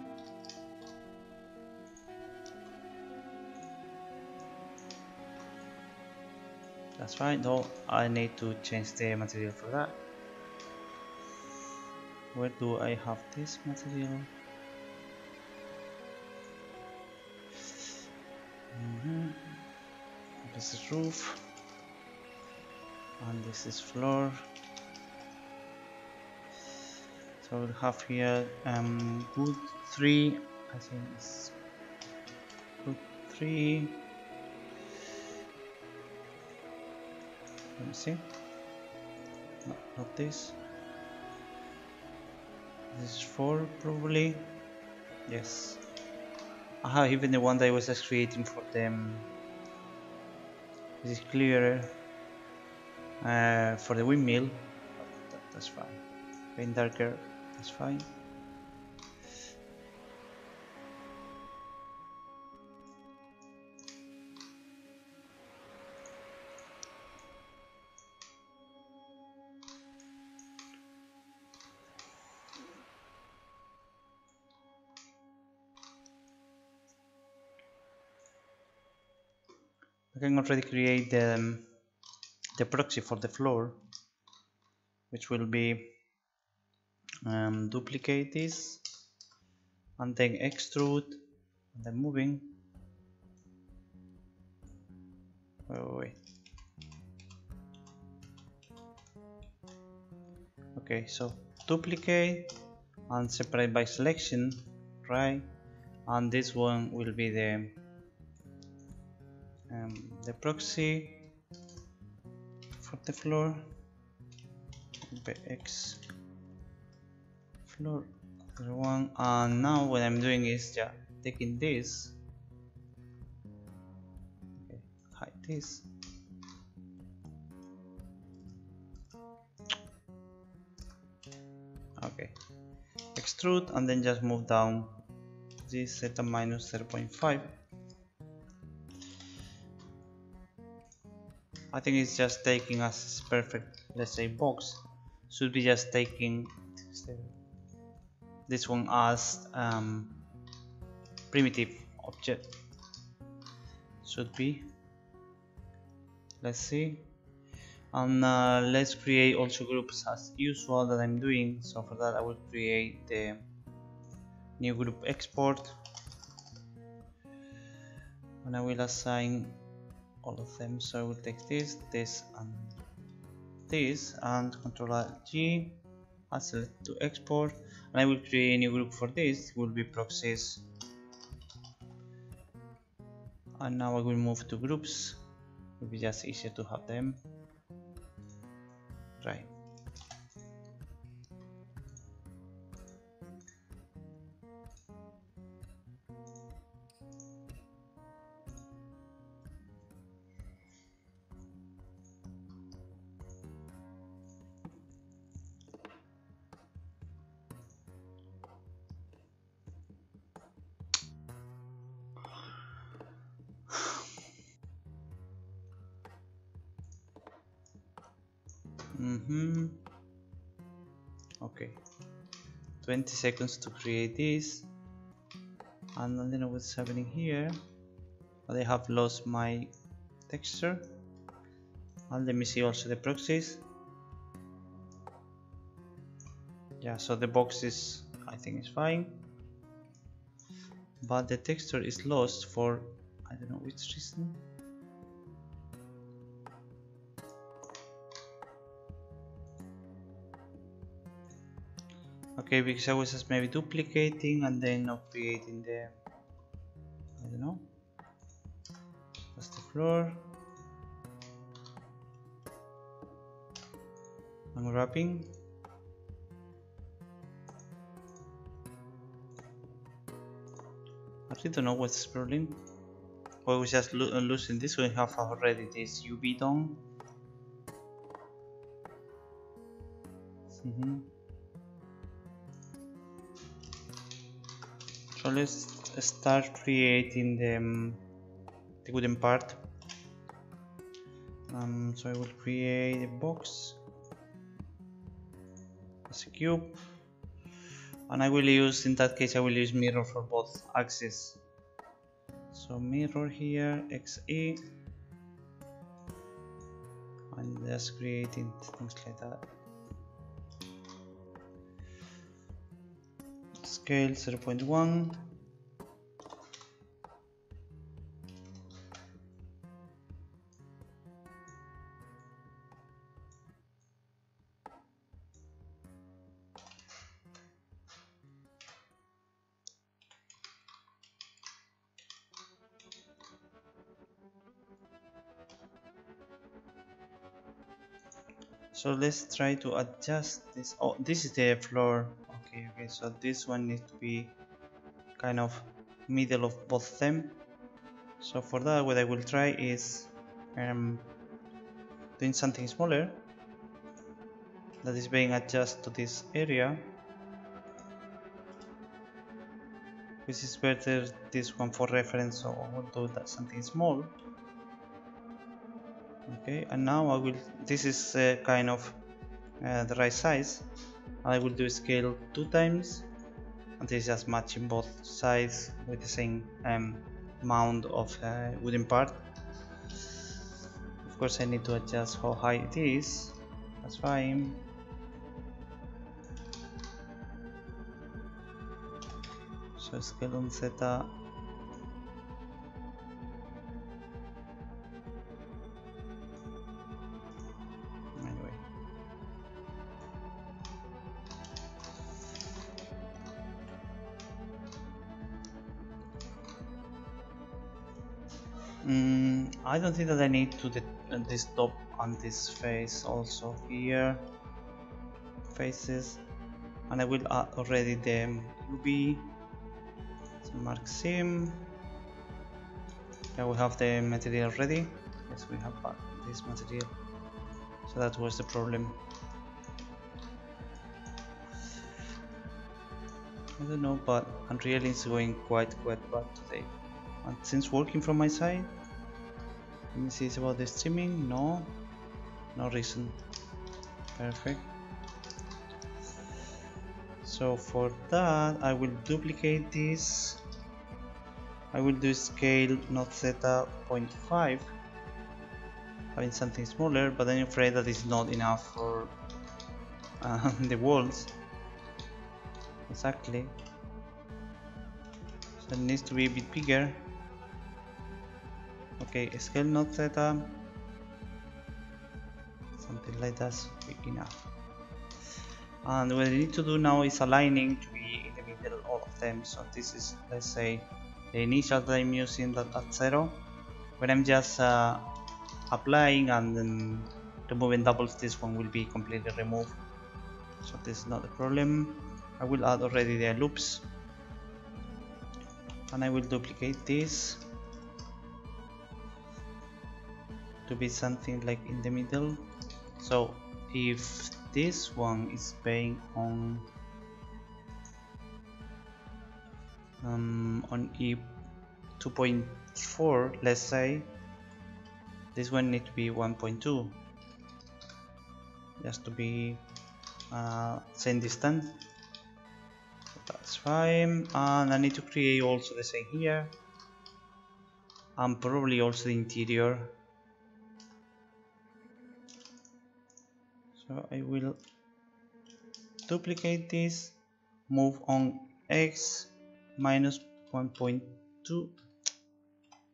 That's fine, though I need to change the material for that. Where do I have this material? This is roof and this is floor. So we'll have here wood 3. I think it's wood 3. Let me see. No, not this. This is 4 probably. Yes. Aha, even the one that I was just creating for them. This is clearer for the windmill. That's fine. Paint darker. That's fine. I can already create the proxy for the floor, which will be duplicate this and then extrude and then moving. Wait. Okay, so duplicate and separate by selection, right? And this one will be the proxy for the floor. X floor one, and now what I'm doing is just taking this, okay, hide this, okay, extrude and then just move down this, set a minus 0.5. I think it's just taking as perfect, let's say box, should be just taking this one as primitive object, should be. Let's see, and let's create also groups as usual that I'm doing. So for that I will create the new group export and I will assign all of them. So I will take this, and Ctrl+G and select to export, and I will create a new group for this. It will be proxies, and now I will move to groups. It will be just easier to have them, right? Okay, 20 seconds to create this, and I don't know what's happening here, but I have lost my texture, and let me see also the proxies. Yeah, so the box is, I think it's fine, but the texture is lost for I don't know which reason. Okay, because I was just maybe duplicating and then not creating the, I don't know, that's the floor. Unwrapping. I really don't know what's the problem. Or we just losing this. We have already this UV done. So let's start creating the wooden part. So I will create a box as a cube, and I will use, in that case I will use mirror for both axes. So mirror here, XE, and just creating things like that. Scale 0.1. So let's try to adjust this. Oh, this is the floor. Okay, so this one needs to be kind of middle of both of them. So for that, what I will try is doing something smaller that is being adjusted to this area, which is better this one for reference, so I will do that something small. Okay, and now I will, this is kind of the right size, and I will do scale 2 times, and this is just matching both sides with the same amount of wooden part. Of course I need to adjust how high it is, that's fine. So scale on theta. Anyway. I don't think that I need to this top and this face also here. Faces. And I will add already the UV. So mark sim. Yeah, we have the material ready. Yes, we have this material. So that was the problem. I don't know, but Unreal is going quite bad today. And since working from my side, let me see, it's about the streaming. No reason. Perfect. So for that, I will duplicate this. I will do scale not theta 0.5, having something smaller, but I'm afraid that is not enough for the walls. Exactly. So it needs to be a bit bigger. Okay, scale not theta. Something like that should be enough. And what I need to do now is aligning to be in the middle, all of them. So this is, let's say, the initial that I'm using that at 0. When I'm just applying and then removing doubles, this one will be completely removed. So this is not a problem. I will add already the loops, and I will duplicate this to be something like in the middle. So if this one is being on E 2.4, let's say, this one need to be 1.2, just to be same distance. So that's fine, and I need to create also the same here, and probably also the interior. So I will duplicate this, move on x minus 1.2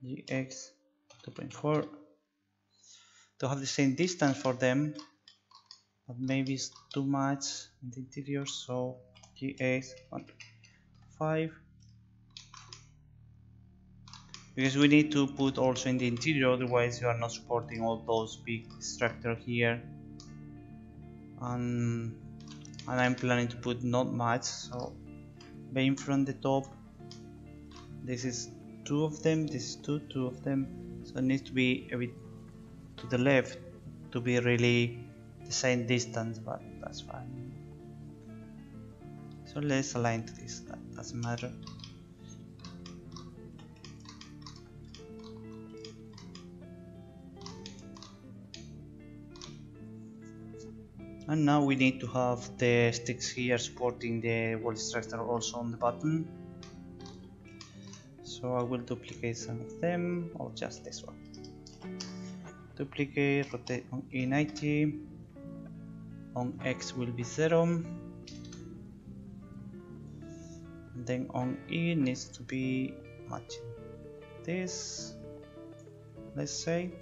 gx 2.4 to have the same distance for them, but maybe it's too much in the interior, so gx 1.5, because we need to put also in the interior, otherwise you are not supporting all those big structure here, and I'm planning to put not much, so being from the top, this is two of them, this is two of them, so it needs to be a bit to the left to be really the same distance, but that's fine. So let's align to this, that doesn't matter. And now we need to have the sticks here supporting the wall structure also on the bottom. So I will duplicate some of them, or just this one. Duplicate, rotate on E90, on X will be 0, and then on E needs to be matching this, let's say.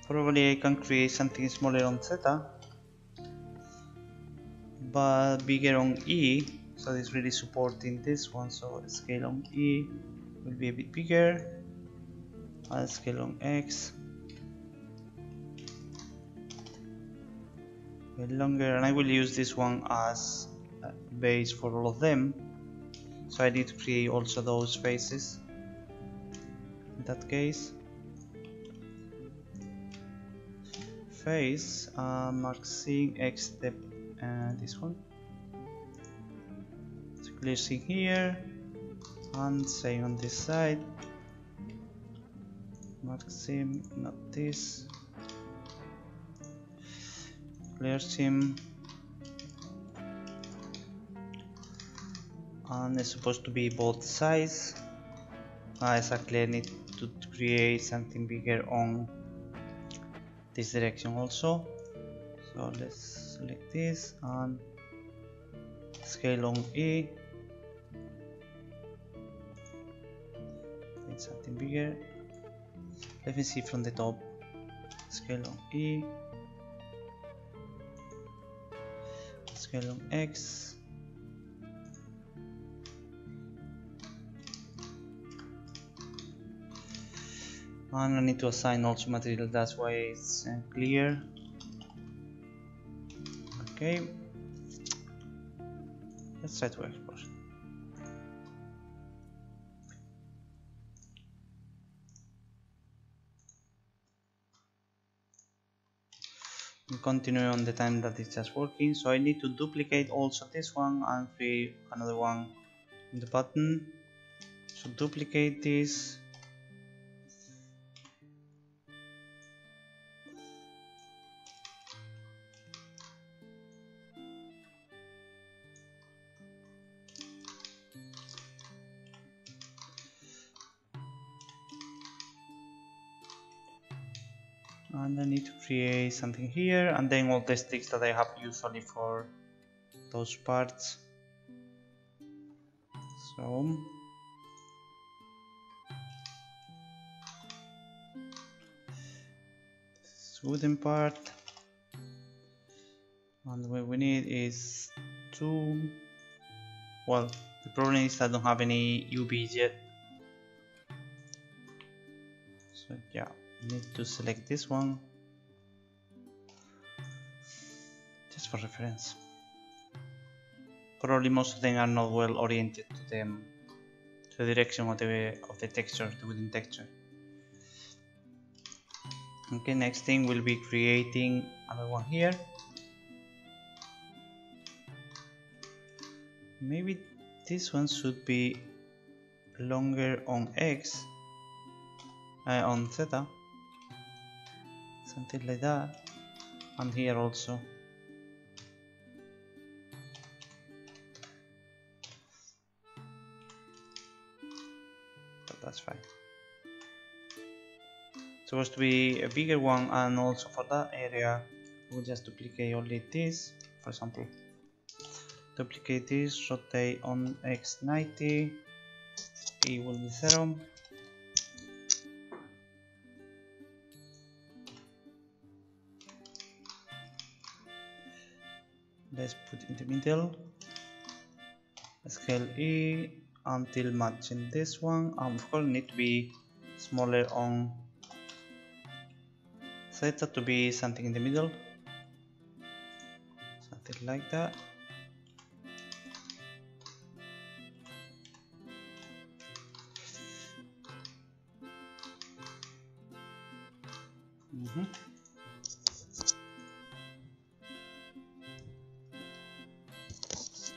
Probably I can create something smaller on theta, but bigger on E, so it's really supporting this one, so scale on E will be a bit bigger, and scale on X a bit longer, and I will use this one as a base for all of them, so I need to create also those faces in that case. Face, maxing X step, and this one. So clear seam here, and same on this side. Maxim, not this. Clear seam, and it's supposed to be both sides. Exactly, I need to create something bigger on this direction also, so let's select this and scale on E, make something bigger. Let me see from the top, scale on E, scale on X, and I need to assign also material, that's why it's clear. Okay, let's try to export. And continue on the time that it's just working, so I need to duplicate also this one and create another one on the button. So duplicate this, and I need to create something here, and then all the sticks that I have usually for those parts. So this wooden part, and what we need is two. Well, the problem is I don't have any UVs yet, so yeah, need to select this one just for reference. Probably most of them are not well oriented to the direction of the texture, the wooden texture. Okay, next thing we'll be creating another one here. Maybe this one should be longer on X, on theta, something like that, and here also. that's fine. Supposed to be a bigger one, and also for that area we'll just duplicate only this. For example, duplicate this, rotate on x90, e will be 0. Let's put in the middle, scale e until matching this one, and of course need to be smaller on theta to be something in the middle, something like that.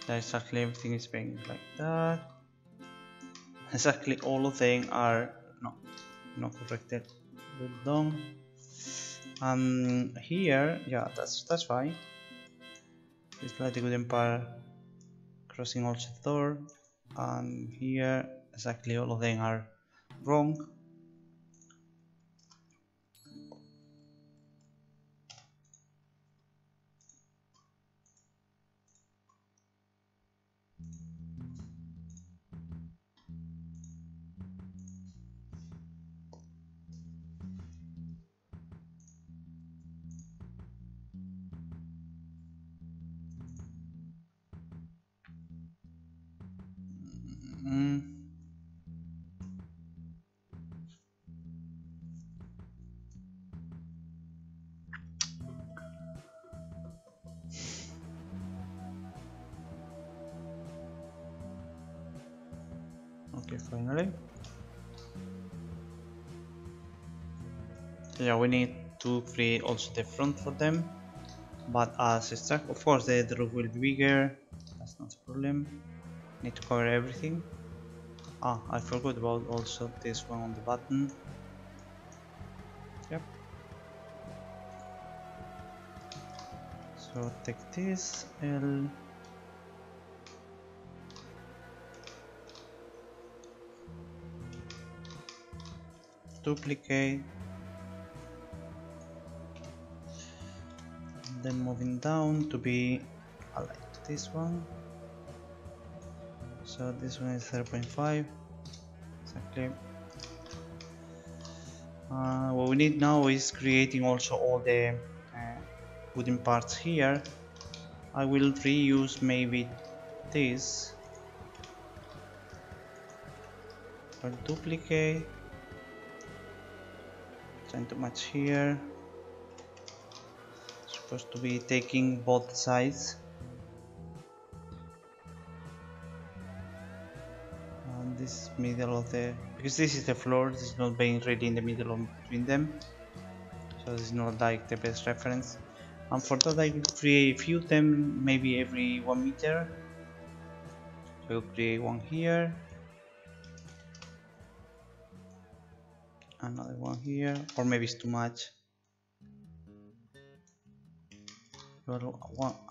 Exactly, everything is being like that. Exactly, all of them are not corrected. Well done. Here, yeah, that's fine. It's like the wooden part crossing also the door, and here exactly all of them are wrong. Okay, finally. So yeah, we need to create also the front for them, but as struck, of course the roof will be bigger. That's not a problem. Need to cover everything. I forgot about also this one on the button. Yep. So take this L. Duplicate. Then moving down to be aligned to this one. So this one is 0.5 exactly. What we need now is creating also all the wooden parts here. I will reuse maybe this. I'll duplicate, trying to match here. Supposed to be taking both sides. And this middle of the, because this is the floor, this is not being really in the middle of between them, so this is not like the best reference. And for that I will create a few of them, maybe every 1 meter. So I'll create one here, another one here, or maybe it's too much.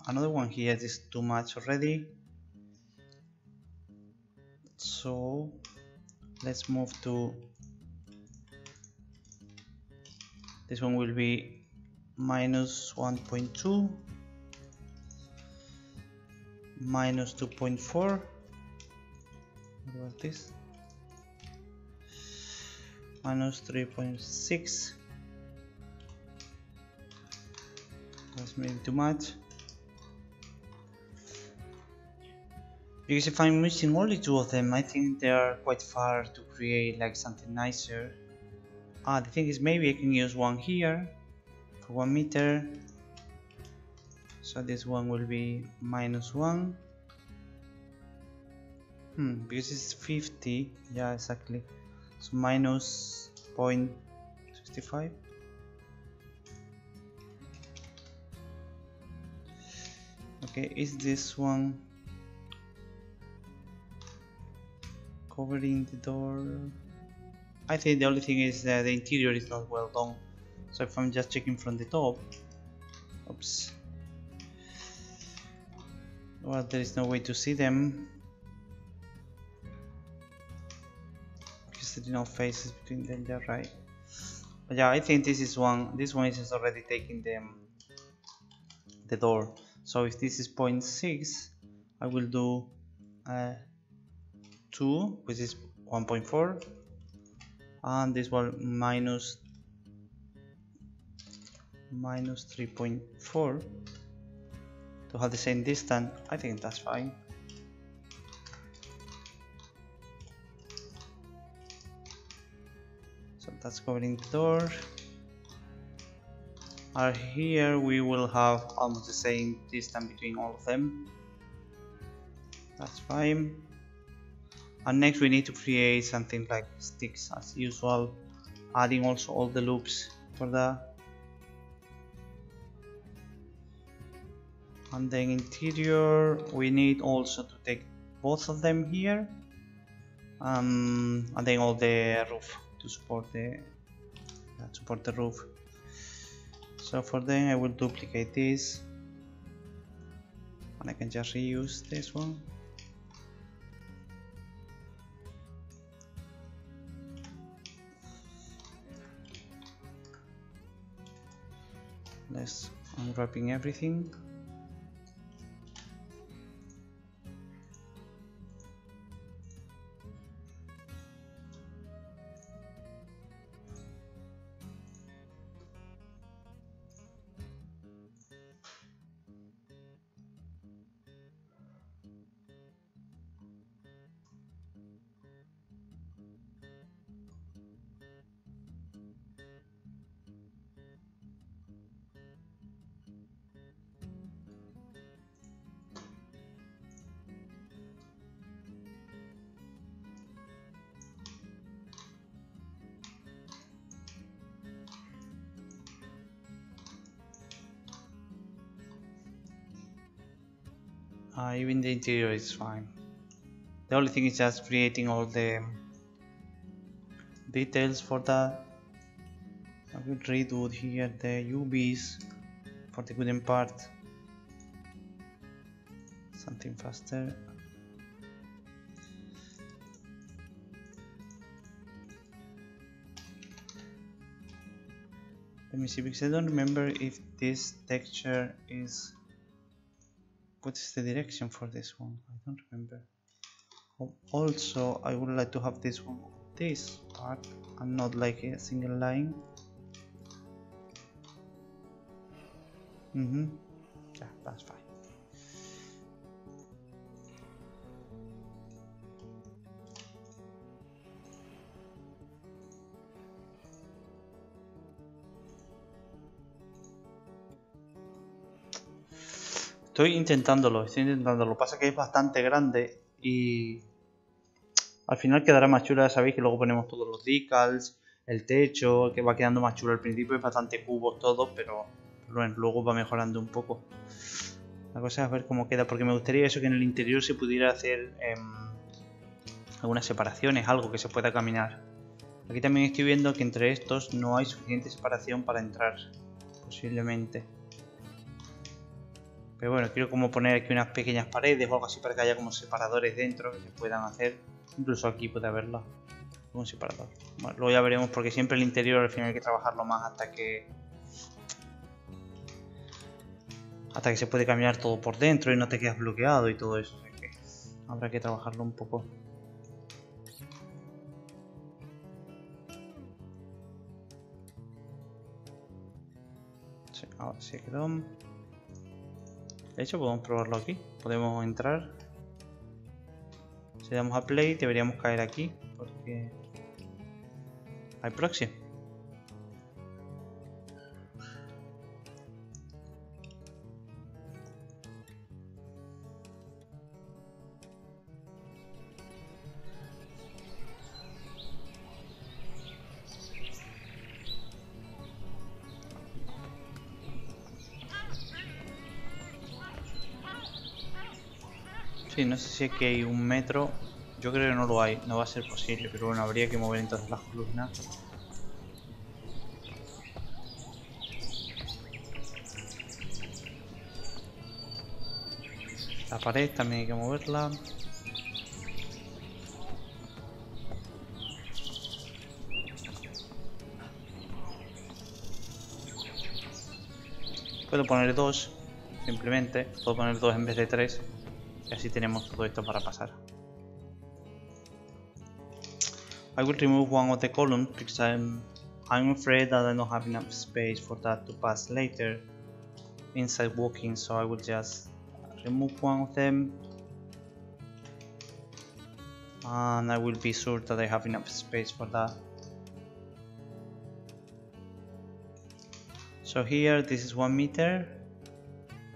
Another one here is too much already. So let's move to this one. Will be minus 1.2, minus 2.4. What about this? Minus 3.6. That's maybe too much. Because if I'm missing only 2 of them, I think they are quite far to create like something nicer. The thing is, maybe I can use one here for 1 meter. So this one will be minus 1. Because it's 50. Yeah, exactly. So minus 0.65. Okay, is this one covering the door? I think the only thing is that the interior is not well done. So if I'm just checking from the top, oops, well, there is no way to see them because still no faces between them, they're right. But yeah, I think this one is already taking the door. So if this is 0.6, I will do 2, which is 1.4, and this one minus 3.4 to have the same distance. I think that's fine. So that's covering the door. And here we will have almost the same distance between all of them. That's fine. And next we need to create something like sticks as usual, adding also all the loops for that. And then interior, we need also to take both of them here, and then all the roof to support the roof. So for them I will duplicate this, and I can just reuse this one. Let's unwrapping everything. Even the interior is fine. The only thing is just creating all the details for that. I will redo here the UVs for the wooden part. Something faster. Let me see, because I don't remember if this texture is... What is the direction for this one? I don't remember. Also, I would like to have this one, this part, and not like a single line. Yeah, that's fine. Estoy intentándolo. Pasa que es bastante grande y al final quedará más chula. Sabéis que luego ponemos todos los decals, el techo, que va quedando más chulo. Al principio es bastante cubos todo, pero bueno, luego va mejorando un poco. La cosa es ver cómo queda, porque me gustaría eso, que en el interior se pudiera hacer algunas separaciones, algo que se pueda caminar. Aquí también estoy viendo que entre estos no hay suficiente separación para entrar, posiblemente. Pero bueno, quiero como poner aquí unas pequeñas paredes o algo así para que haya como separadores dentro que se puedan hacer. Incluso aquí puede haberlo, un separador. Bueno, luego ya veremos, porque siempre el interior al final hay que trabajarlo más hasta que se puede caminar todo por dentro y no te quedas bloqueado y todo eso. O sea que habrá que trabajarlo un poco. Sí, ahora sí quedó. De hecho, podemos probarlo aquí. Podemos entrar. Si le damos a play, deberíamos caer aquí, porque hay proxy. Sí, no sé si aquí hay un metro. Yo creo que no lo hay, no va a ser posible, pero bueno, habría que mover entonces las columnas. La pared también hay que moverla. Puedo poner 2, simplemente. Puedo poner 2 en vez de 3. Y así tenemos todo esto para pasar. I will remove one of the columns because I'm afraid that I don't have enough space for that to pass later inside walking, so I will just remove one of them and I will be sure that I have enough space for that. So here this is 1 meter,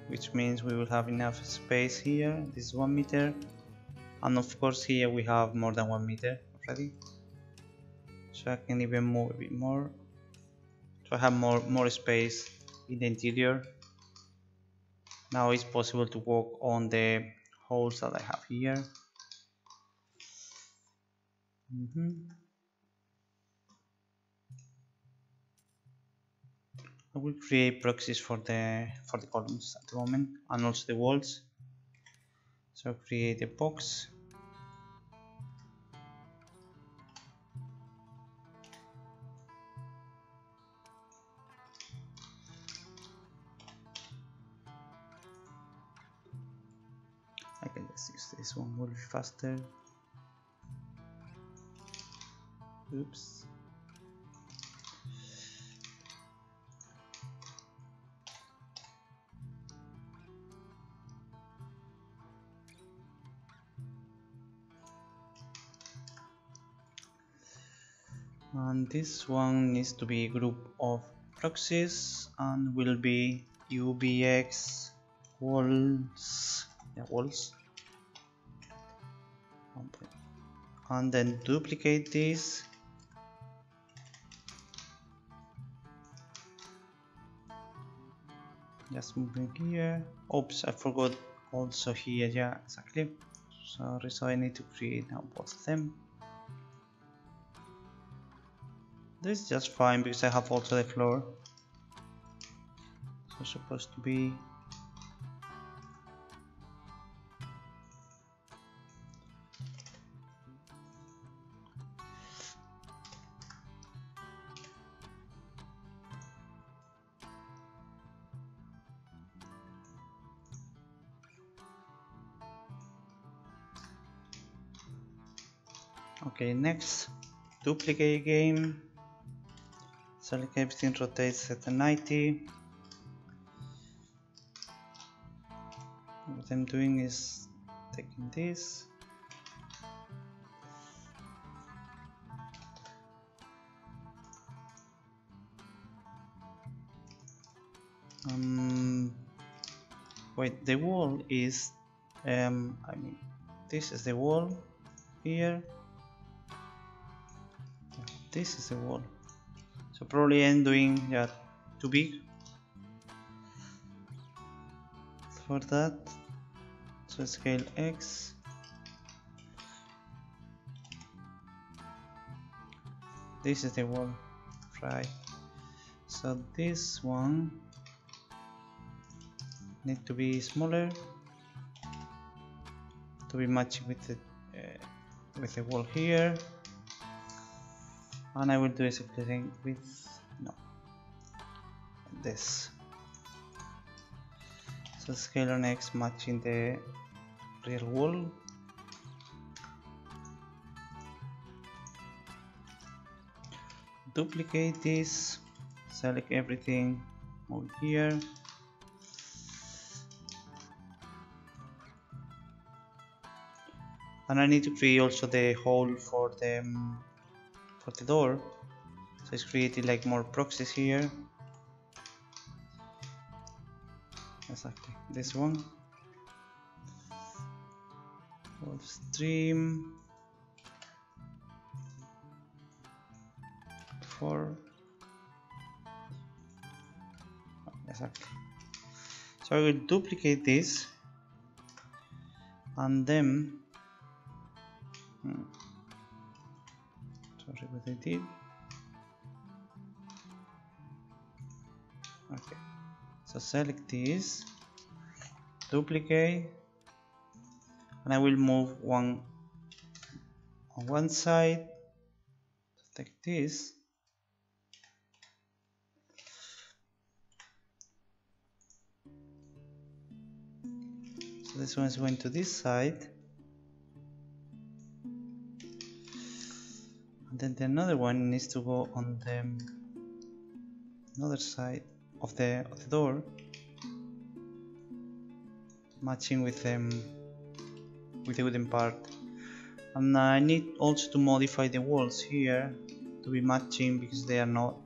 which means we will have enough space here. This is 1 meter, and of course here we have more than 1 meter already, so I can even move a bit more, so I have more space in the interior. Now it's possible to walk on the holes that I have here. I will create proxies for the columns at the moment, and also the walls. So create a box. I can just use this one, will be faster. Oops. And this one needs to be a group of proxies and will be ubx walls, walls, and then duplicate this. Just moving here. Oops, I forgot also here. Yeah, exactly. Sorry, so I need to create now both of them. This is just fine because I have also the floor. So it's supposed to be okay. Next, duplicate again. Select everything, rotate, set to 90. What I'm doing is taking this, wait, the wall is I mean this is the wall here, this is the wall, so probably I'm doing too big for that. So scale X, this is the wall, right? So this one need to be smaller to be matching with the wall here, and I will do a same thing with this. So scale on X matching the real wall. Duplicate this, select everything over here. And I need to create also the hole for the door. So it's creating like more proxies here. Exactly, this one. Wall stream 4. Exactly. So I will duplicate this and then sorry what I did. Okay, so select this, duplicate, and I will move one on one side. Take this, So this one is going to this side, and then the another one needs to go on the another side of the door, matching with the wooden part. And I need also to modify the walls here to be matching because they are not.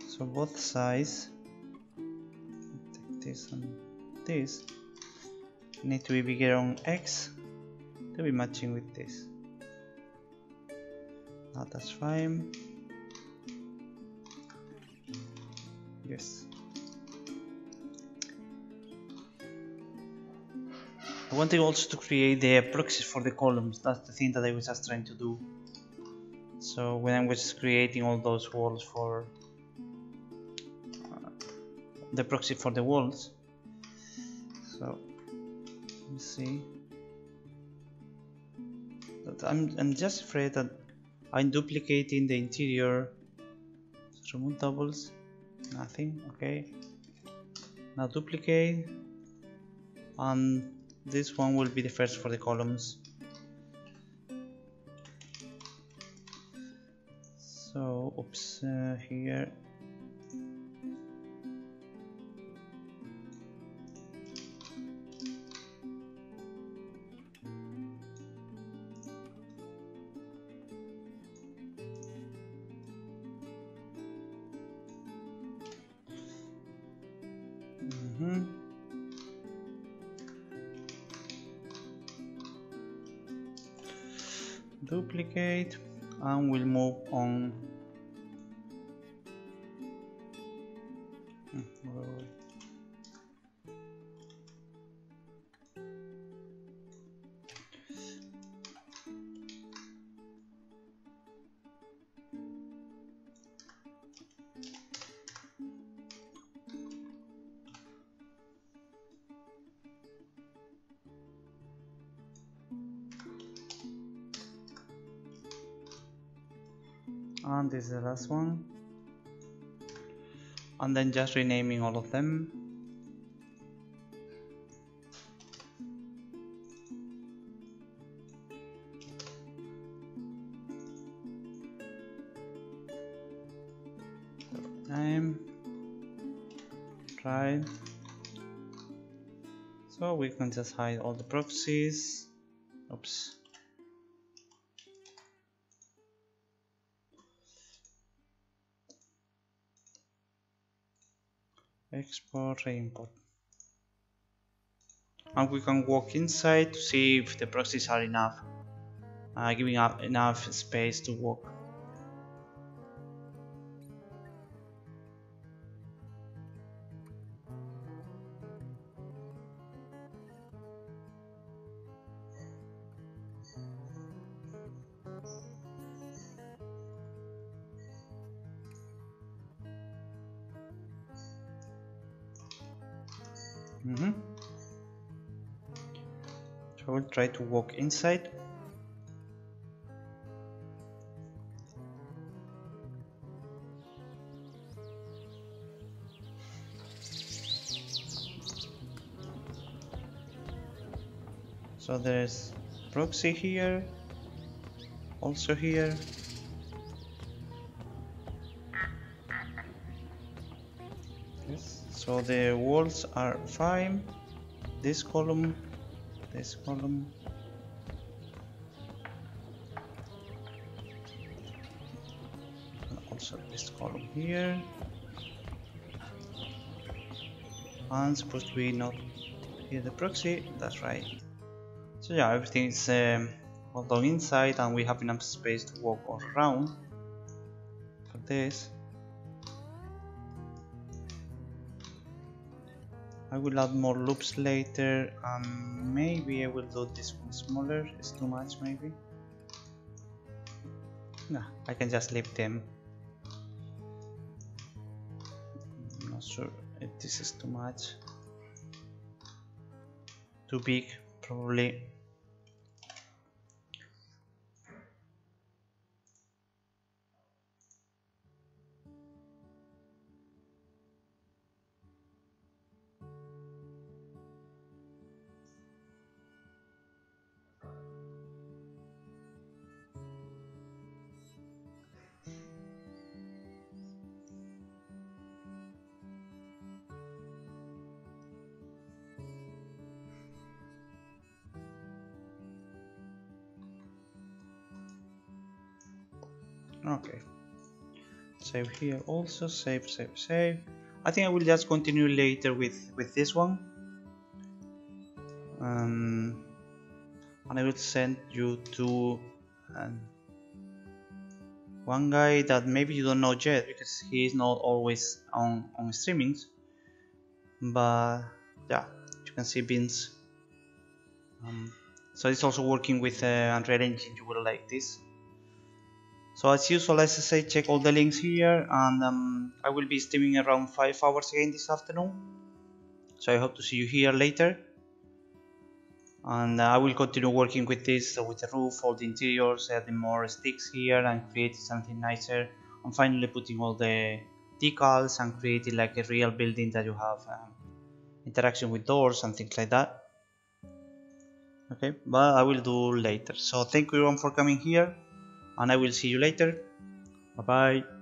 So both sides, take this and this, need to be bigger on X to be matching with this. Now that's fine. Yes. I wanted also to create the proxies for the columns. That's the thing that I was just trying to do. So when I was creating all those walls for the proxy for the walls, so let me see. But I'm just afraid that I'm duplicating the interior. So remove doubles, nothing. Okay. Now duplicate, and this one will be the first for the columns. So oops, here. Duplicate, and we'll move on. And this is the last one, and then just renaming all of them. Name, right. So we can just hide all the proxies. Oops. Export, re-import. And we can walk inside to see if the proxies are enough, giving up enough space to walk. So I will try to walk inside. So there's proxy here, also here. Yes. So the walls are fine. This column, and also this column here, and supposed to be not here the proxy. That's right. So yeah, everything is well done inside, and we have enough space to walk all around for this. I will add more loops later, and maybe I will do this one smaller. It's too much, maybe. Nah, I can just leave them. I'm not sure if this is too much. Too big, probably. Okay, save here also, save. I think I will just continue later with this one, and I will send you to one guy that maybe you don't know yet because he is not always on streamings, but yeah, you can see Vince. So it's also working with Unreal Engine. You will like this. So as usual, as I say, check all the links here, and I will be streaming around 5 hours again this afternoon. So I hope to see you here later, and I will continue working with this, with the roof, all the interiors, adding more sticks here and creating something nicer, and finally putting all the decals and creating like a real building that you have interaction with doors and things like that. Okay, but I will do later. So thank you everyone for coming here, and I will see you later. Bye bye.